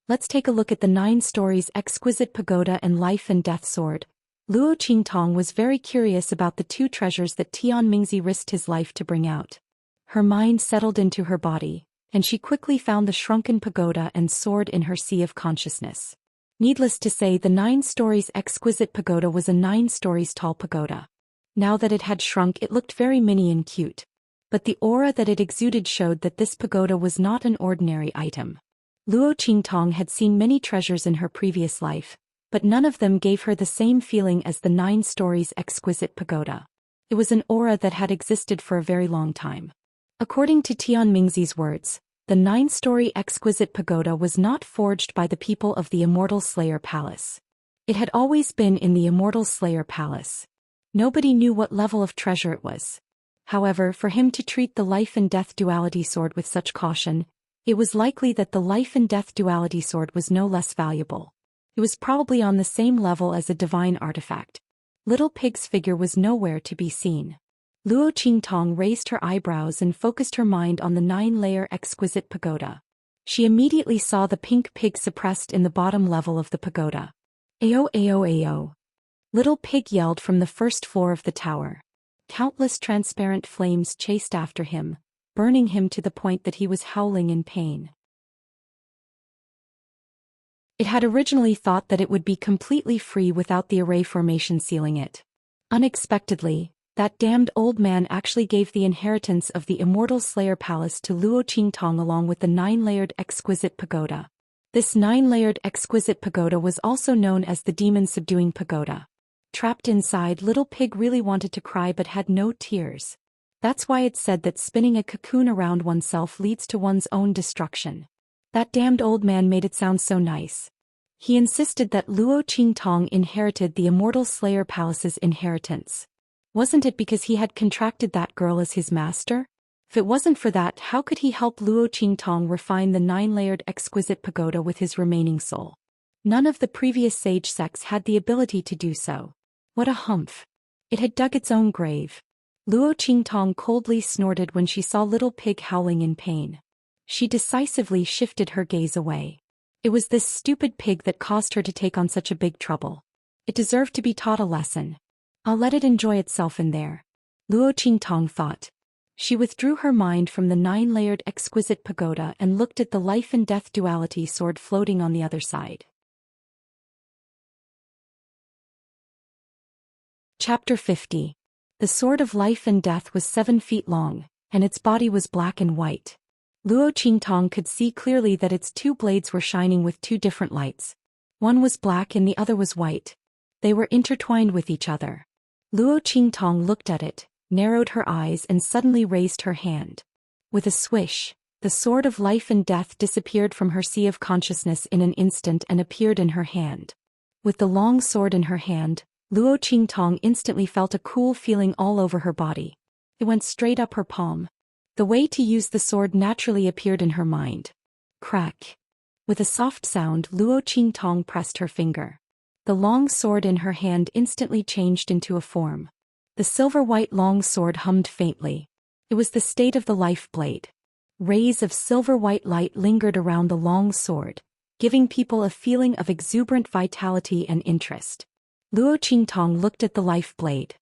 Let's take a look at the 9 stories Exquisite Pagoda and Life and Death Sword. Luo Qingtong was very curious about the two treasures that Tian Mingzi risked his life to bring out. Her mind settled into her body, and she quickly found the shrunken pagoda and soared in her sea of consciousness. Needless to say, the 9 stories exquisite pagoda was a 9 stories tall pagoda. Now that it had shrunk, it looked very mini and cute. But the aura that it exuded showed that this pagoda was not an ordinary item. Luo Qingtong had seen many treasures in her previous life, but none of them gave her the same feeling as the 9 stories exquisite pagoda. It was an aura that had existed for a very long time. According to Tian Mingzi's words, the 9-story exquisite pagoda was not forged by the people of the Immortal Slayer Palace. It had always been in the Immortal Slayer Palace. Nobody knew what level of treasure it was. However, for him to treat the life and death duality sword with such caution, it was likely that the life and death duality sword was no less valuable. It was probably on the same level as a divine artifact. Little Pig's figure was nowhere to be seen. Luo Qingtong raised her eyebrows and focused her mind on the 9-layer exquisite pagoda. She immediately saw the pink pig suppressed in the bottom level of the pagoda. Ayo ayo ayo. Little Pig yelled from the first floor of the tower. Countless transparent flames chased after him, burning him to the point that he was howling in pain. It had originally thought that it would be completely free without the array formation sealing it. Unexpectedly, that damned old man actually gave the inheritance of the Immortal Slayer Palace to Luo Qingtong along with the 9-layered exquisite pagoda. This 9-layered exquisite pagoda was also known as the Demon Subduing Pagoda. Trapped inside, Little Pig really wanted to cry but had no tears. That's why it's said that spinning a cocoon around oneself leads to one's own destruction. That damned old man made it sound so nice. He insisted that Luo Qingtong inherited the Immortal Slayer Palace's inheritance. Wasn't it because he had contracted that girl as his master? If it wasn't for that, how could he help Luo Qingtong refine the 9-layered exquisite pagoda with his remaining soul? None of the previous sage sects had the ability to do so. What a humph. It had dug its own grave. Luo Qingtong coldly snorted when she saw Little Pig howling in pain. She decisively shifted her gaze away. It was this stupid pig that caused her to take on such a big trouble. It deserved to be taught a lesson. I'll let it enjoy itself in there, Luo Qingtong thought. She withdrew her mind from the 9-layered exquisite pagoda and looked at the life and death duality sword floating on the other side. Chapter 50. The sword of life and death was 7 feet long, and its body was black and white. Luo Qingtong could see clearly that its 2 blades were shining with 2 different lights. One was black and the other was white. They were intertwined with each other. Luo Qingtong looked at it, narrowed her eyes and suddenly raised her hand. With a swish, the sword of life and death disappeared from her sea of consciousness in an instant and appeared in her hand. With the long sword in her hand, Luo Qingtong instantly felt a cool feeling all over her body. It went straight up her palm. The way to use the sword naturally appeared in her mind. Crack. With a soft sound, Luo Qingtong pressed her finger. The long sword in her hand instantly changed into a form. The silver-white long sword hummed faintly. It was the state of the life blade. Rays of silver-white light lingered around the long sword, giving people a feeling of exuberant vitality and interest. Luo Qingtong looked at the life blade.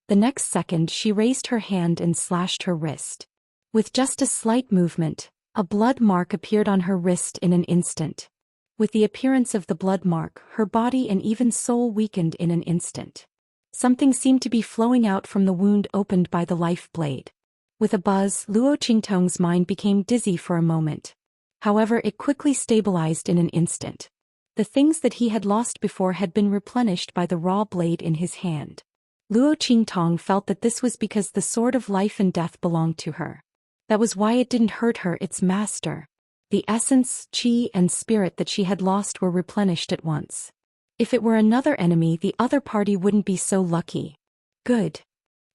The next second she raised her hand and slashed her wrist. With just a slight movement, a blood mark appeared on her wrist in an instant. With the appearance of the blood mark, her body and even soul weakened in an instant. Something seemed to be flowing out from the wound opened by the life blade. With a buzz, Luo Qingtong's mind became dizzy for a moment. However, it quickly stabilized in an instant. The things that he had lost before had been replenished by the raw blade in his hand. Luo Qingtong felt that this was because the sword of life and death belonged to her. That was why it didn't hurt her, its master. The essence, qi, and spirit that she had lost were replenished at once. If it were another enemy, the other party wouldn't be so lucky. Good.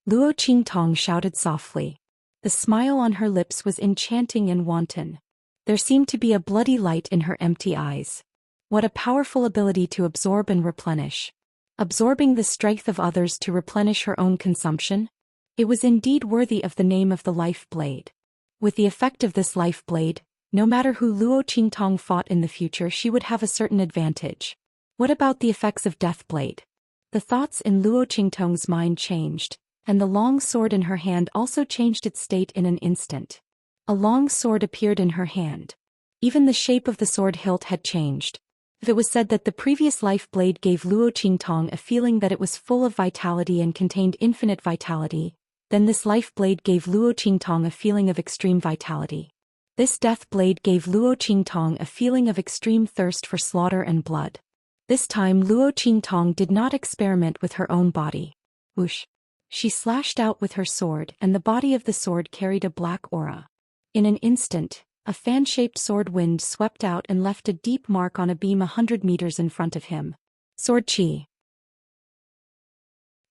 Luo Qingtong shouted softly. The smile on her lips was enchanting and wanton. There seemed to be a bloody light in her empty eyes. What a powerful ability to absorb and replenish. Absorbing the strength of others to replenish her own consumption? It was indeed worthy of the name of the life blade. With the effect of this life blade, no matter who Luo Qingtong fought in the future, she would have a certain advantage. What about the effects of Death Blade? The thoughts in Luo Qingtong's mind changed, and the long sword in her hand also changed its state in an instant. A long sword appeared in her hand. Even the shape of the sword hilt had changed. If it was said that the previous life blade gave Luo Qingtong a feeling that it was full of vitality and contained infinite vitality, then this life blade gave Luo Qingtong a feeling of extreme vitality. This death blade gave Luo Qingtong a feeling of extreme thirst for slaughter and blood. This time Luo Qingtong did not experiment with her own body. Whoosh! She slashed out with her sword, and the body of the sword carried a black aura. In an instant, a fan-shaped sword wind swept out and left a deep mark on a beam 100 meters in front of him. Sword Qi.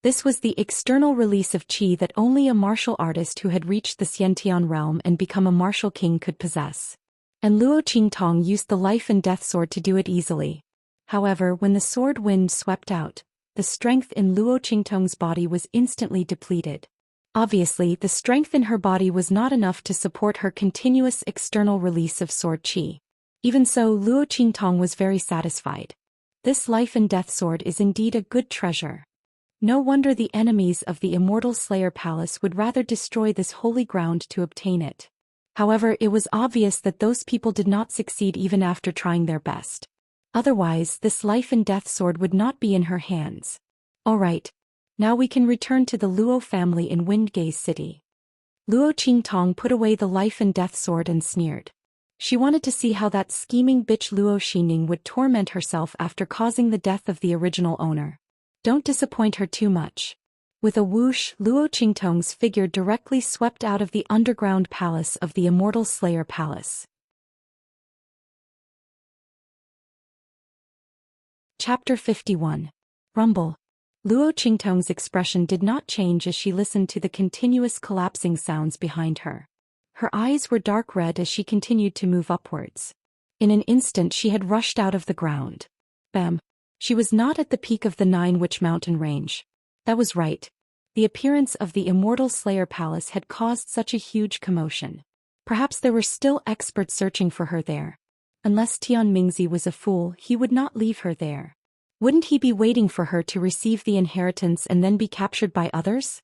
This was the external release of qi that only a martial artist who had reached the Xiantian realm and become a martial king could possess. And Luo Qingtong used the life and death sword to do it easily. However, when the sword wind swept out, the strength in Luo Qingtong's body was instantly depleted. Obviously, the strength in her body was not enough to support her continuous external release of sword qi. Even so, Luo Qingtong was very satisfied. This life and death sword is indeed a good treasure. No wonder the enemies of the Immortal Slayer Palace would rather destroy this holy ground to obtain it. However, it was obvious that those people did not succeed even after trying their best. Otherwise, this life and death sword would not be in her hands. Alright. Now we can return to the Luo family in Windgaze City. Luo Qingtong put away the life and death sword and sneered. She wanted to see how that scheming bitch Luo Xining would torment herself after causing the death of the original owner. Don't disappoint her too much. With a whoosh, Luo Qingtong's figure directly swept out of the underground palace of the Immortal Slayer Palace. Chapter 51. Rumble. Luo Qingtong's expression did not change as she listened to the continuous collapsing sounds behind her. Her eyes were dark red as she continued to move upwards. In an instant she had rushed out of the ground. Bam! She was not at the peak of the Nine-Witch Mountain range. That was right. The appearance of the Immortal Slayer Palace had caused such a huge commotion. Perhaps there were still experts searching for her there. Unless Tian Mingzi was a fool, he would not leave her there. Wouldn't he be waiting for her to receive the inheritance and then be captured by others?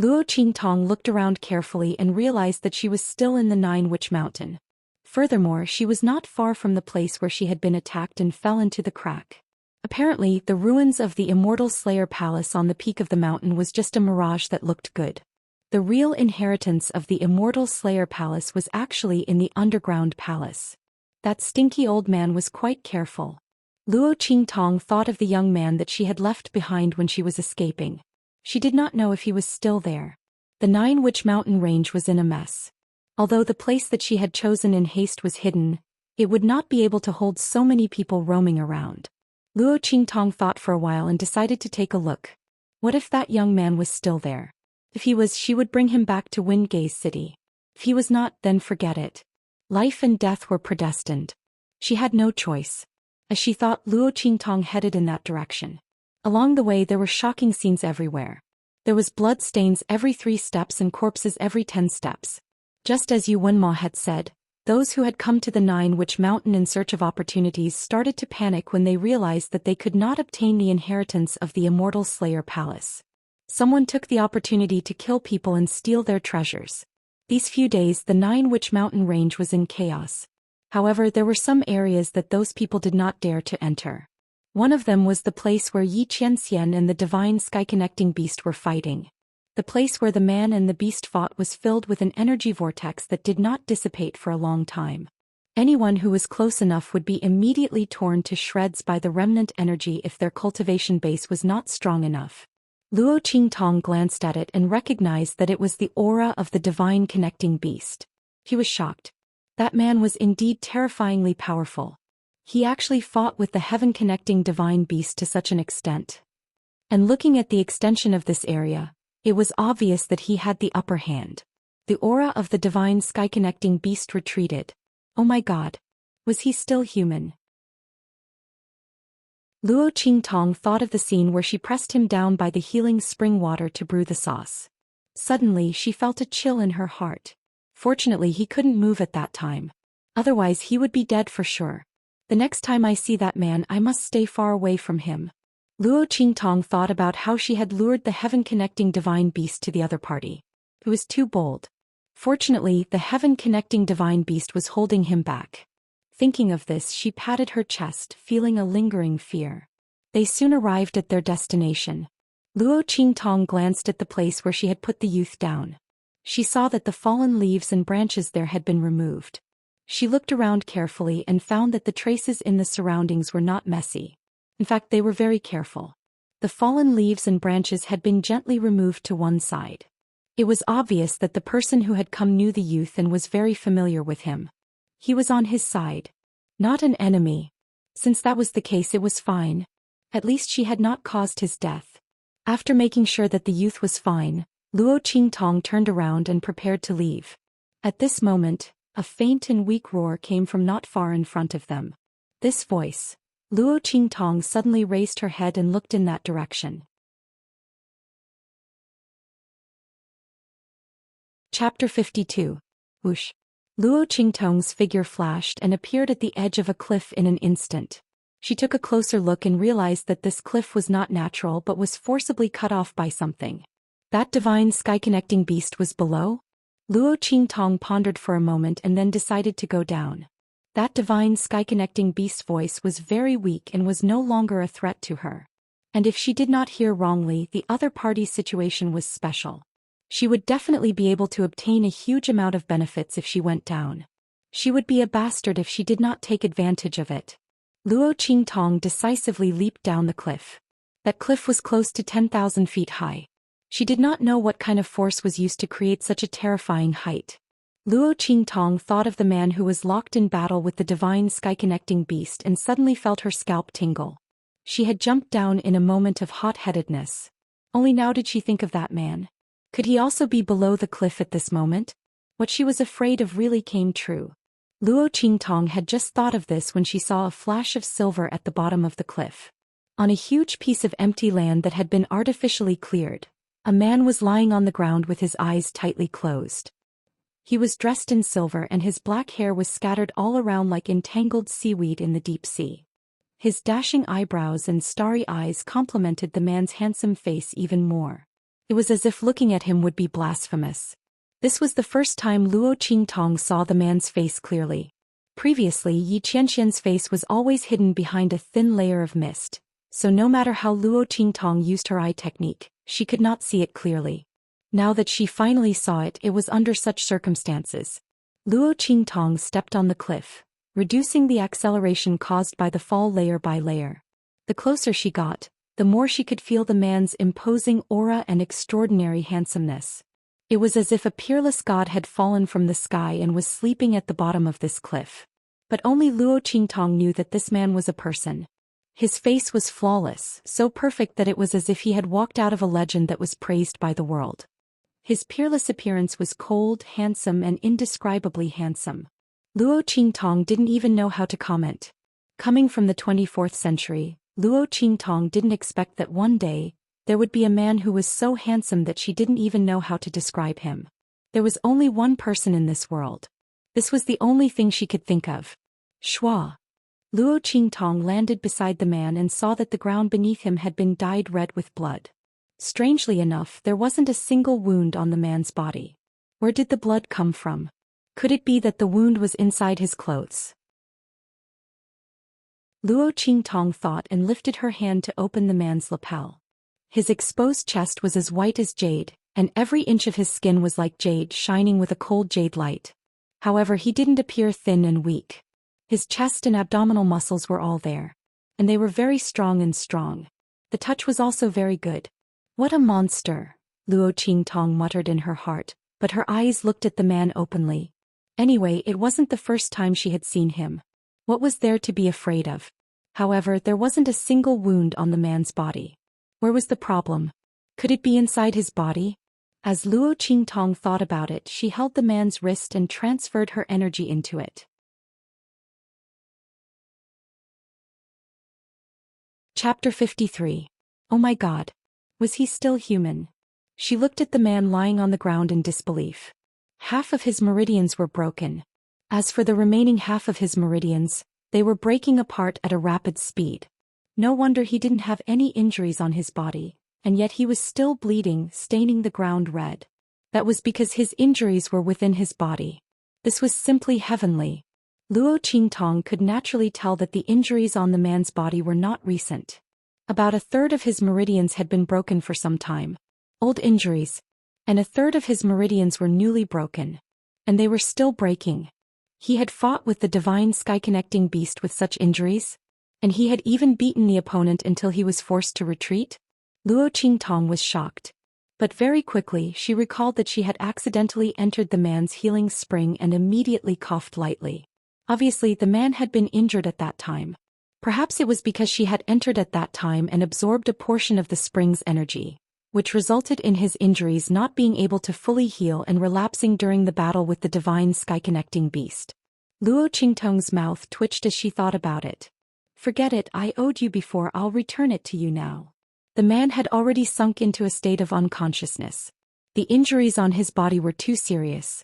Luo Qingtong looked around carefully and realized that she was still in the Nine-Witch Mountain. Furthermore, she was not far from the place where she had been attacked and fell into the crack. Apparently, the ruins of the Immortal Slayer Palace on the peak of the mountain was just a mirage that looked good. The real inheritance of the Immortal Slayer Palace was actually in the underground palace. That stinky old man was quite careful. Luo Qingtong thought of the young man that she had left behind when she was escaping. She did not know if he was still there. The Nine-Witch Mountain range was in a mess. Although the place that she had chosen in haste was hidden, it would not be able to hold so many people roaming around. Luo Qingtong thought for a while and decided to take a look. What if that young man was still there? If he was, she would bring him back to Windgaze City. If he was not, then forget it. Life and death were predestined. She had no choice. As she thought, Luo Qingtong headed in that direction. Along the way there were shocking scenes everywhere. There was blood stains every 3 steps and corpses every 10 steps. Just as Yu Wenma had said, those who had come to the Nine-Witch Mountain in search of opportunities started to panic when they realized that they could not obtain the inheritance of the Immortal Slayer Palace. Someone took the opportunity to kill people and steal their treasures. These few days the Nine-Witch Mountain range was in chaos. However, there were some areas that those people did not dare to enter. One of them was the place where Xianxia and the divine sky-connecting beast were fighting. The place where the man and the beast fought was filled with an energy vortex that did not dissipate for a long time. Anyone who was close enough would be immediately torn to shreds by the remnant energy if their cultivation base was not strong enough. Luo Qingtong glanced at it and recognized that it was the aura of the divine connecting beast. He was shocked. That man was indeed terrifyingly powerful. He actually fought with the heaven-connecting divine beast to such an extent. And looking at the extension of this area, it was obvious that he had the upper hand. The aura of the divine sky-connecting beast retreated. Oh my god. Was he still human? Luo Qingtong thought of the scene where she pressed him down by the healing spring water to brew the sauce. Suddenly she felt a chill in her heart. Fortunately he couldn't move at that time. Otherwise he would be dead for sure. The next time I see that man I must stay far away from him. Luo Qingtong thought about how she had lured the heaven-connecting divine beast to the other party. It was too bold. Fortunately, the heaven-connecting divine beast was holding him back. Thinking of this, she patted her chest, feeling a lingering fear. They soon arrived at their destination. Luo Qingtong glanced at the place where she had put the youth down. She saw that the fallen leaves and branches there had been removed. She looked around carefully and found that the traces in the surroundings were not messy. In fact, they were very careful. The fallen leaves and branches had been gently removed to one side. It was obvious that the person who had come knew the youth and was very familiar with him. He was on his side. Not an enemy. Since that was the case, it was fine. At least she had not caused his death. After making sure that the youth was fine, Luo Qingtong turned around and prepared to leave. At this moment, a faint and weak roar came from not far in front of them. This voice. Luo Qingtong suddenly raised her head and looked in that direction. Chapter 52. Whoosh. Luo Qingtong's figure flashed and appeared at the edge of a cliff in an instant. She took a closer look and realized that this cliff was not natural but was forcibly cut off by something. That divine sky-connecting beast was below? Luo Qingtong pondered for a moment and then decided to go down. That divine sky-connecting beast's voice was very weak and was no longer a threat to her. And if she did not hear wrongly, the other party's situation was special. She would definitely be able to obtain a huge amount of benefits if she went down. She would be a bastard if she did not take advantage of it. Luo Qingtong decisively leaped down the cliff. That cliff was close to 10,000 feet high. She did not know what kind of force was used to create such a terrifying height. Luo Qingtong thought of the man who was locked in battle with the divine sky-connecting beast and suddenly felt her scalp tingle. She had jumped down in a moment of hot-headedness. Only now did she think of that man. Could he also be below the cliff at this moment? What she was afraid of really came true. Luo Qingtong had just thought of this when she saw a flash of silver at the bottom of the cliff. On a huge piece of empty land that had been artificially cleared, a man was lying on the ground with his eyes tightly closed. He was dressed in silver and his black hair was scattered all around like entangled seaweed in the deep sea. His dashing eyebrows and starry eyes complemented the man's handsome face even more. It was as if looking at him would be blasphemous. This was the first time Luo Qingtong saw the man's face clearly. Previously, Xianxia's face was always hidden behind a thin layer of mist, so no matter how Luo Qingtong used her eye technique, she could not see it clearly. Now that she finally saw it, it was under such circumstances. Luo Qingtong stepped on the cliff, reducing the acceleration caused by the fall layer by layer. The closer she got, the more she could feel the man's imposing aura and extraordinary handsomeness. It was as if a peerless god had fallen from the sky and was sleeping at the bottom of this cliff. But only Luo Qingtong knew that this man was a person. His face was flawless, so perfect that it was as if he had walked out of a legend that was praised by the world. His peerless appearance was cold, handsome, and indescribably handsome. Luo Qingtong didn't even know how to comment. Coming from the 24th century, Luo Qingtong didn't expect that one day, there would be a man who was so handsome that she didn't even know how to describe him. There was only one person in this world. This was the only thing she could think of. Schwa. Luo Qingtong landed beside the man and saw that the ground beneath him had been dyed red with blood. Strangely enough, there wasn't a single wound on the man's body. Where did the blood come from? Could it be that the wound was inside his clothes? Luo Qingtong thought and lifted her hand to open the man's lapel. His exposed chest was as white as jade, and every inch of his skin was like jade shining with a cold jade light. However, he didn't appear thin and weak. His chest and abdominal muscles were all there. And they were very strong and strong. The touch was also very good. What a monster, Luo Qingtong muttered in her heart, but her eyes looked at the man openly. Anyway, it wasn't the first time she had seen him. What was there to be afraid of? However, there wasn't a single wound on the man's body. Where was the problem? Could it be inside his body? As Luo Qingtong thought about it, she held the man's wrist and transferred her energy into it. Chapter 53. Oh my God. Was he still human? She looked at the man lying on the ground in disbelief. Half of his meridians were broken. As for the remaining half of his meridians, they were breaking apart at a rapid speed. No wonder he didn't have any injuries on his body, and yet he was still bleeding, staining the ground red. That was because his injuries were within his body. This was simply heavenly. Luo Qingtong could naturally tell that the injuries on the man's body were not recent. About a third of his meridians had been broken for some time. Old injuries. And a third of his meridians were newly broken. And they were still breaking. He had fought with the divine sky-connecting beast with such injuries? And he had even beaten the opponent until he was forced to retreat? Luo Qingtong was shocked. But very quickly she recalled that she had accidentally entered the man's healing spring and immediately coughed lightly. Obviously the man had been injured at that time. Perhaps it was because she had entered at that time and absorbed a portion of the spring's energy, which resulted in his injuries not being able to fully heal and relapsing during the battle with the divine sky-connecting beast. Luo Qingtong's mouth twitched as she thought about it. Forget it, I owed you before, I'll return it to you now. The man had already sunk into a state of unconsciousness. The injuries on his body were too serious.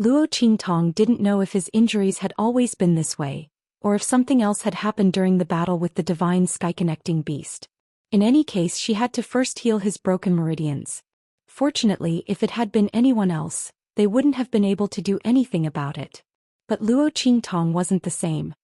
Luo Qingtong didn't know if his injuries had always been this way, or if something else had happened during the battle with the divine sky-connecting beast. In any case, she had to first heal his broken meridians. Fortunately, if it had been anyone else, they wouldn't have been able to do anything about it. But Luo Qingtong wasn't the same.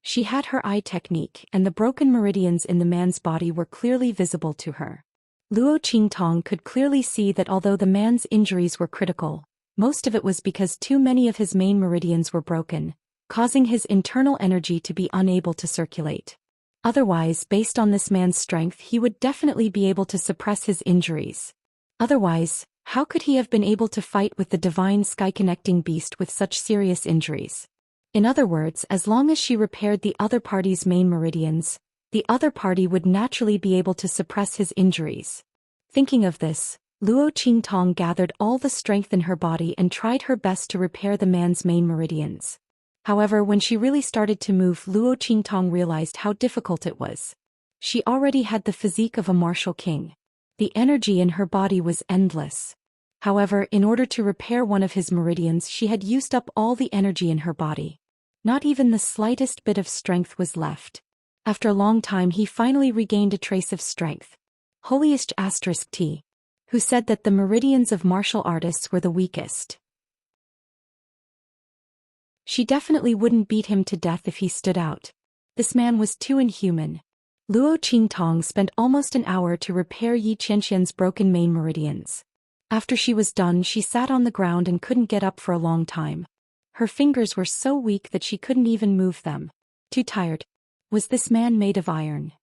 She had her eye technique, and the broken meridians in the man's body were clearly visible to her. Luo Qingtong could clearly see that although the man's injuries were critical, most of it was because too many of his main meridians were broken, causing his internal energy to be unable to circulate. Otherwise, based on this man's strength, he would definitely be able to suppress his injuries. Otherwise, how could he have been able to fight with the divine sky-connecting beast with such serious injuries? In other words, as long as she repaired the other party's main meridians, the other party would naturally be able to suppress his injuries. Thinking of this, Luo Qingtong gathered all the strength in her body and tried her best to repair the man's main meridians. However, when she really started to move, Luo Qingtong realized how difficult it was. She already had the physique of a martial king. The energy in her body was endless. However, in order to repair one of his meridians, she had used up all the energy in her body. Not even the slightest bit of strength was left. After a long time he finally regained a trace of strength. Holiest *T. Who said that the meridians of martial artists were the weakest. She definitely wouldn't beat him to death if he stood out. This man was too inhuman. Luo Qingtong spent almost an hour to repair Yi Qianxian's broken main meridians. After she was done, she sat on the ground and couldn't get up for a long time. Her fingers were so weak that she couldn't even move them. Too tired. Was this man made of iron?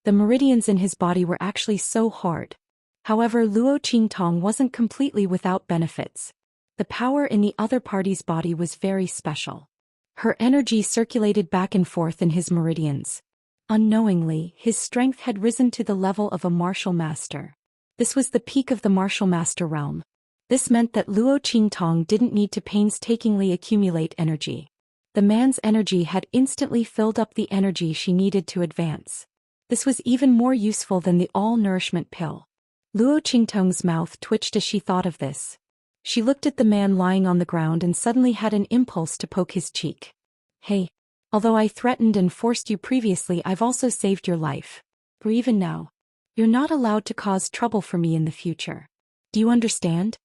The meridians in his body were actually so hard. However, Luo Qingtong wasn't completely without benefits. The power in the other party's body was very special. Her energy circulated back and forth in his meridians. Unknowingly, his strength had risen to the level of a martial master. This was the peak of the martial master realm. This meant that Luo Qingtong didn't need to painstakingly accumulate energy. The man's energy had instantly filled up the energy she needed to advance. This was even more useful than the all-nourishment pill. Luo Qingtong's mouth twitched as she thought of this. She looked at the man lying on the ground and suddenly had an impulse to poke his cheek. Hey, although I threatened and forced you previously, I've also saved your life. For even now, you're not allowed to cause trouble for me in the future. Do you understand?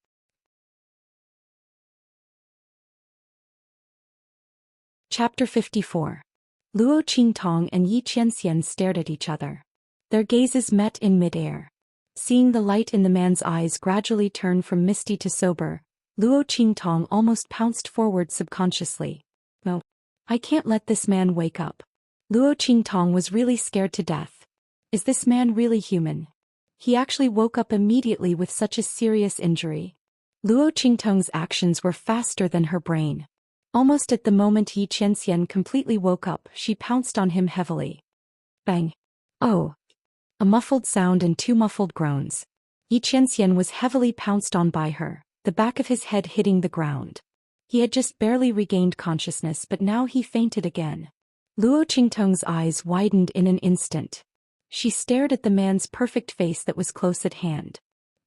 Chapter 54. Luo Qingtong and Yi Qianxian stared at each other. Their gazes met in mid-air. Seeing the light in the man's eyes gradually turn from misty to sober, Luo Qingtong almost pounced forward subconsciously. No, I can't let this man wake up. Luo Qingtong was really scared to death. Is this man really human? He actually woke up immediately with such a serious injury. Luo Qingtong's actions were faster than her brain. Almost at the moment Yi Qianxian completely woke up, she pounced on him heavily. Bang! Oh! A muffled sound and two muffled groans. Yi Qianxian was heavily pounced on by her, the back of his head hitting the ground. He had just barely regained consciousness, but now he fainted again. Luo Qingtong's eyes widened in an instant. She stared at the man's perfect face that was close at hand.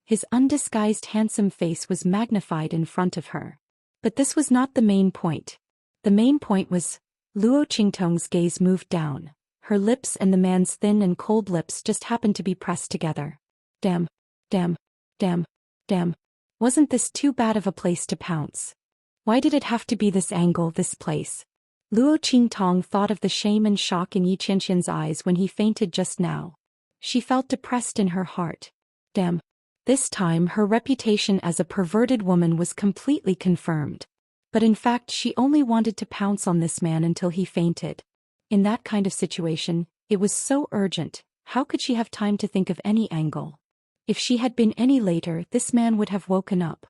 His undisguised handsome face was magnified in front of her. But this was not the main point. The main point was, Luo Qingtong's gaze moved down, Her lips and the man's thin and cold lips just happened to be pressed together. Damn. Damn. Damn. Damn. Wasn't this too bad of a place to pounce? Why did it have to be this angle, this place? Luo Qingtong thought of the shame and shock in Yi Qianxian's eyes when he fainted just now. She felt depressed in her heart. Damn. This time her reputation as a perverted woman was completely confirmed. But in fact she only wanted to pounce on this man until he fainted. In that kind of situation, it was so urgent, how could she have time to think of any angle? If she had been any later, this man would have woken up.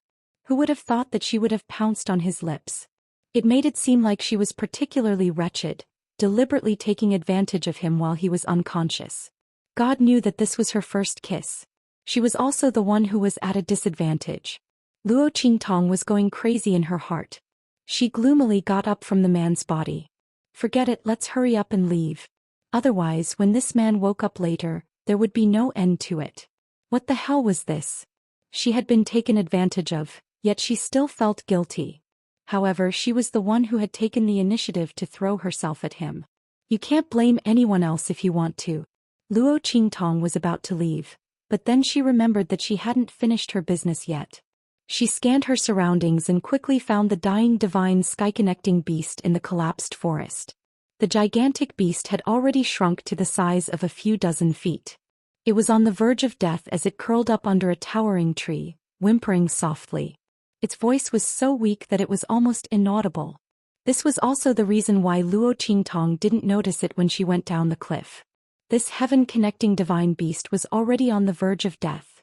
Who would have thought that she would have pounced on his lips? It made it seem like she was particularly wretched, deliberately taking advantage of him while he was unconscious. God knew that this was her first kiss. She was also the one who was at a disadvantage. Luo Qingtong was going crazy in her heart. She gloomily got up from the man's body. Forget it, let's hurry up and leave. Otherwise, when this man woke up later, there would be no end to it. What the hell was this? She had been taken advantage of, yet she still felt guilty. However, she was the one who had taken the initiative to throw herself at him. You can't blame anyone else if you want to. Luo Qingtong was about to leave, but then she remembered that she hadn't finished her business yet. She scanned her surroundings and quickly found the dying divine sky-connecting beast in the collapsed forest. The gigantic beast had already shrunk to the size of a few dozen feet. It was on the verge of death as it curled up under a towering tree, whimpering softly. Its voice was so weak that it was almost inaudible. This was also the reason why Luo Qingtong didn't notice it when she went down the cliff. This heaven-connecting divine beast was already on the verge of death.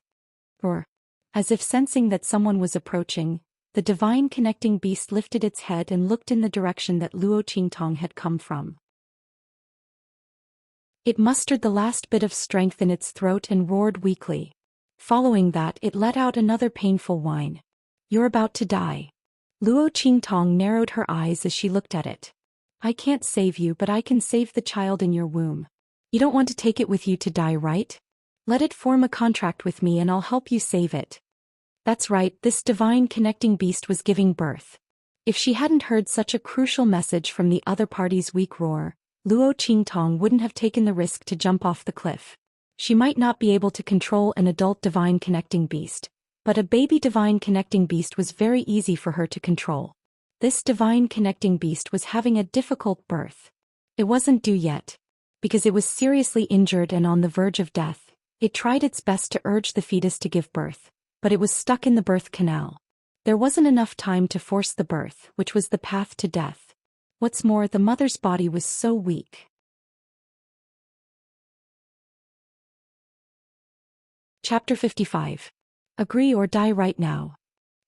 Or, as if sensing that someone was approaching, the divine connecting beast lifted its head and looked in the direction that Luo Qingtong had come from. It mustered the last bit of strength in its throat and roared weakly. Following that, it let out another painful whine. You're about to die. Luo Qingtong narrowed her eyes as she looked at it. I can't save you, but I can save the child in your womb. You don't want to take it with you to die, right? Let it form a contract with me and I'll help you save it. That's right, this divine connecting beast was giving birth. If she hadn't heard such a crucial message from the other party's weak roar, Luo Qingtong wouldn't have taken the risk to jump off the cliff. She might not be able to control an adult divine connecting beast, but a baby divine connecting beast was very easy for her to control. This divine connecting beast was having a difficult birth. It wasn't due yet. Because it was seriously injured and on the verge of death, it tried its best to urge the fetus to give birth, but it was stuck in the birth canal. There wasn't enough time to force the birth, which was the path to death. What's more, the mother's body was so weak. Chapter 55. Agree or die right now.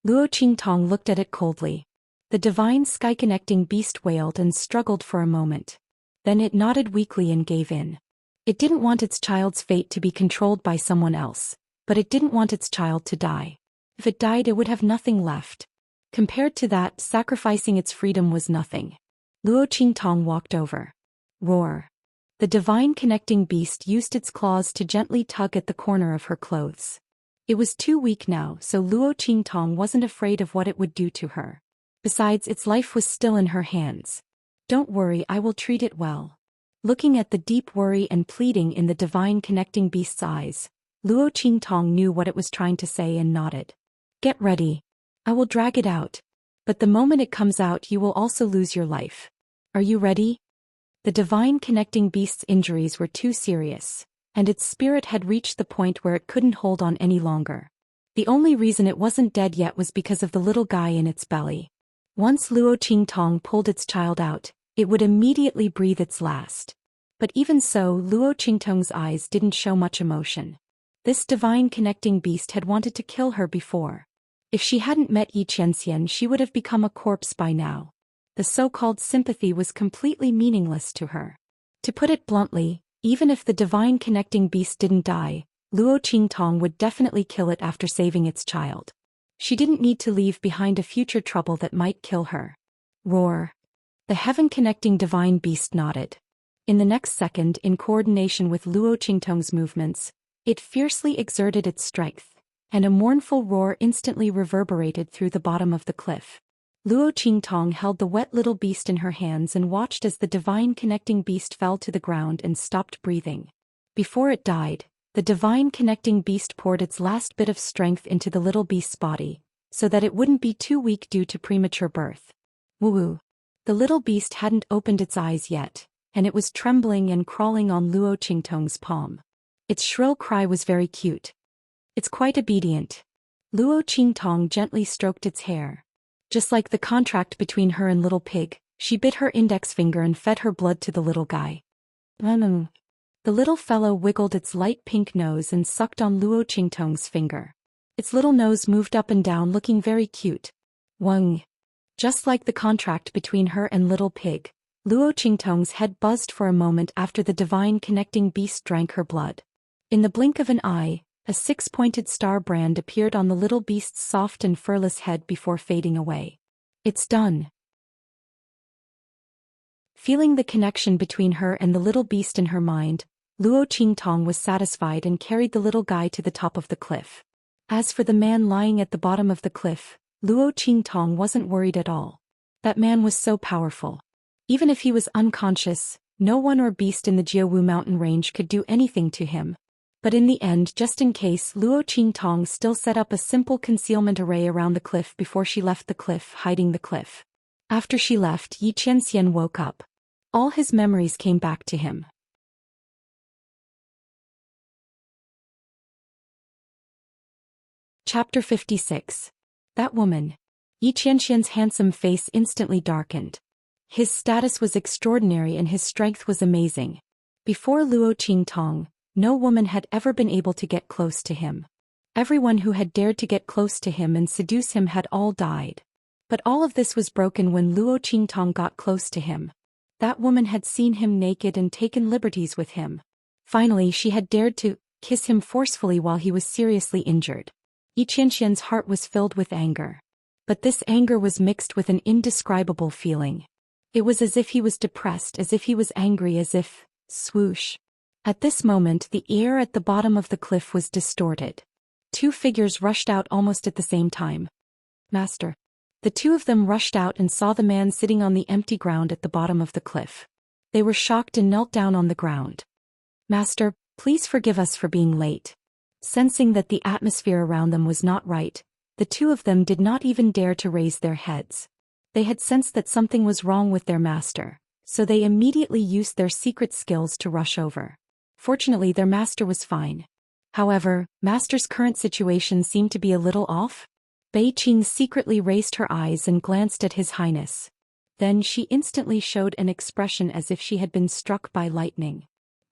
Luo Qingtong looked at it coldly. The divine sky-connecting beast wailed and struggled for a moment. Then it nodded weakly and gave in. It didn't want its child's fate to be controlled by someone else, but it didn't want its child to die. If it died, it would have nothing left. Compared to that, sacrificing its freedom was nothing. Luo Qingtong walked over. Roar. The divine connecting beast used its claws to gently tug at the corner of her clothes. It was too weak now, so Luo Qingtong wasn't afraid of what it would do to her. Besides, its life was still in her hands. Don't worry, I will treat it well. Looking at the deep worry and pleading in the divine connecting beast's eyes, Luo Qingtong knew what it was trying to say and nodded. Get ready. I will drag it out. But the moment it comes out, you will also lose your life. Are you ready? The divine connecting beast's injuries were too serious, and its spirit had reached the point where it couldn't hold on any longer. The only reason it wasn't dead yet was because of the little guy in its belly. Once Luo Qingtong pulled its child out, it would immediately breathe its last. But even so, Luo Qingtong's eyes didn't show much emotion. This divine connecting beast had wanted to kill her before. If she hadn't met Yi Qianxian, she would have become a corpse by now. The so-called sympathy was completely meaningless to her. To put it bluntly, even if the divine connecting beast didn't die, Luo Qingtong would definitely kill it after saving its child. She didn't need to leave behind a future trouble that might kill her. Roar. The heaven-connecting divine beast nodded. In the next second, in coordination with Luo Qingtong's movements, it fiercely exerted its strength, and a mournful roar instantly reverberated through the bottom of the cliff. Luo Qingtong held the wet little beast in her hands and watched as the divine connecting beast fell to the ground and stopped breathing. Before it died, the divine connecting beast poured its last bit of strength into the little beast's body, so that it wouldn't be too weak due to premature birth. Woo! The little beast hadn't opened its eyes yet, and it was trembling and crawling on Luo Qingtong's palm. Its shrill cry was very cute. It's quite obedient. Luo Qingtong gently stroked its hair. Just like the contract between her and Little Pig, she bit her index finger and fed her blood to the little guy. The little fellow wiggled its light pink nose and sucked on Luo Qingtong's finger. Its little nose moved up and down looking very cute. Wang. Just like the contract between her and Little Pig, Luo Qingtong's head buzzed for a moment after the divine connecting beast drank her blood. In the blink of an eye, a six-pointed star brand appeared on the little beast's soft and furless head before fading away. It's done. Feeling the connection between her and the little beast in her mind, Luo Qingtong was satisfied and carried the little guy to the top of the cliff. As for the man lying at the bottom of the cliff, Luo Qingtong wasn't worried at all. That man was so powerful. Even if he was unconscious, no one or beast in the Jiawu mountain range could do anything to him. But in the end, just in case, Luo Qingtong still set up a simple concealment array around the cliff before she left the cliff, hiding the cliff. After she left, Xianxia woke up. All his memories came back to him. Chapter 56. That woman. Xianxia's handsome face instantly darkened. His status was extraordinary and his strength was amazing. Before Luo Qingtong, no woman had ever been able to get close to him. Everyone who had dared to get close to him and seduce him had all died. But all of this was broken when Luo Qingtong got close to him. That woman had seen him naked and taken liberties with him. Finally, she had dared to kiss him forcefully while he was seriously injured. Xianxia's heart was filled with anger. But this anger was mixed with an indescribable feeling. It was as if he was depressed, as if he was angry, as if, swoosh. At this moment, the air at the bottom of the cliff was distorted. Two figures rushed out almost at the same time. Master. The two of them rushed out and saw the man sitting on the empty ground at the bottom of the cliff. They were shocked and knelt down on the ground. Master, please forgive us for being late. Sensing that the atmosphere around them was not right, the two of them did not even dare to raise their heads. They had sensed that something was wrong with their master, so they immediately used their secret skills to rush over. Fortunately, their master was fine. However, master's current situation seemed to be a little off. Bei Qing secretly raised her eyes and glanced at His Highness. Then she instantly showed an expression as if she had been struck by lightning.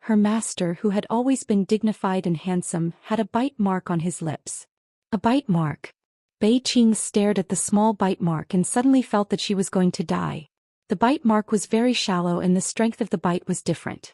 Her master, who had always been dignified and handsome, had a bite mark on his lips. A bite mark. Bei Qing stared at the small bite mark and suddenly felt that she was going to die. The bite mark was very shallow and the strength of the bite was different.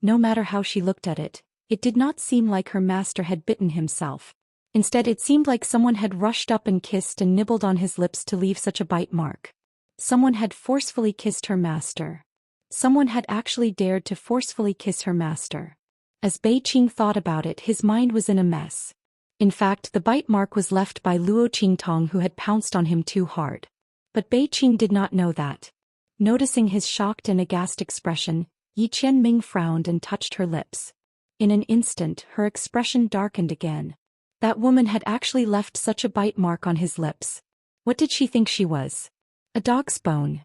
No matter how she looked at it, it did not seem like her master had bitten himself. Instead, it seemed like someone had rushed up and kissed and nibbled on his lips to leave such a bite mark. Someone had forcefully kissed her master. Someone had actually dared to forcefully kiss her master. As Bei Qing thought about it, his mind was in a mess. In fact, the bite mark was left by Luo Qingtong, who had pounced on him too hard. But Bei Qing did not know that. Noticing his shocked and aghast expression, Yi Qianming frowned and touched her lips. In an instant, her expression darkened again. That woman had actually left such a bite mark on his lips. What did she think she was? A dog's bone.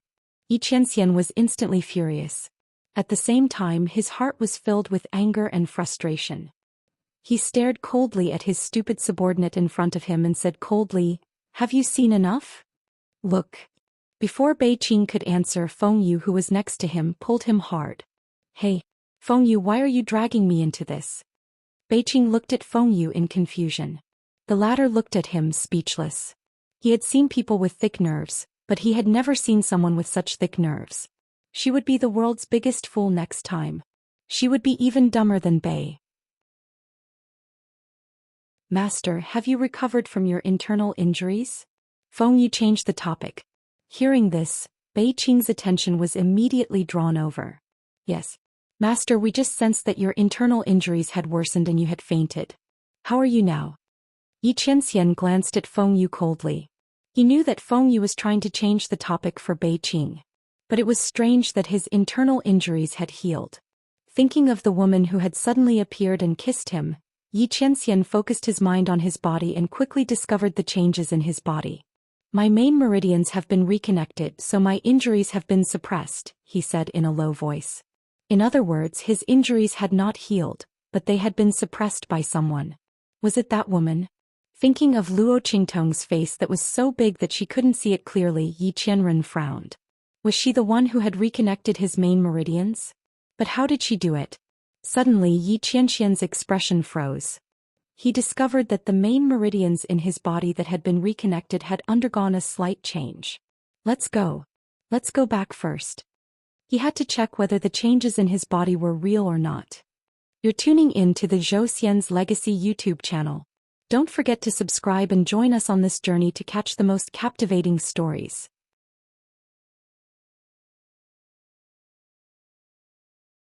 Xianxia was instantly furious. At the same time, his heart was filled with anger and frustration. He stared coldly at his stupid subordinate in front of him and said coldly, "Have you seen enough? Look." Before Bei Qing could answer, Feng Yu, who was next to him, pulled him hard. "Hey, Feng Yu, why are you dragging me into this?" Bei Qing looked at Feng Yu in confusion. The latter looked at him speechless. He had seen people with thick nerves, but he had never seen someone with such thick nerves. She would be the world's biggest fool next time. She would be even dumber than Bei. "Master, have you recovered from your internal injuries?" Feng Yu changed the topic. Hearing this, Bei Qing's attention was immediately drawn over. "Yes. Master, we just sensed that your internal injuries had worsened and you had fainted. How are you now?" Xianxia glanced at Feng Yu coldly. He knew that Feng Yu was trying to change the topic for Beijing. But it was strange that his internal injuries had healed. Thinking of the woman who had suddenly appeared and kissed him, Xianxia focused his mind on his body and quickly discovered the changes in his body. My main meridians have been reconnected, so my injuries have been suppressed, he said in a low voice. In other words, his injuries had not healed, but they had been suppressed by someone. Was it that woman? Thinking of Luo Qingtong's face that was so big that she couldn't see it clearly, Yi Qianren frowned. Was she the one who had reconnected his main meridians? But how did she do it? Suddenly Yi Qianxian's expression froze. He discovered that the main meridians in his body that had been reconnected had undergone a slight change. Let's go. Let's go back first. He had to check whether the changes in his body were real or not. You're tuning in to the Zhou Xian's Legacy YouTube channel. Don't forget to subscribe and join us on this journey to catch the most captivating stories.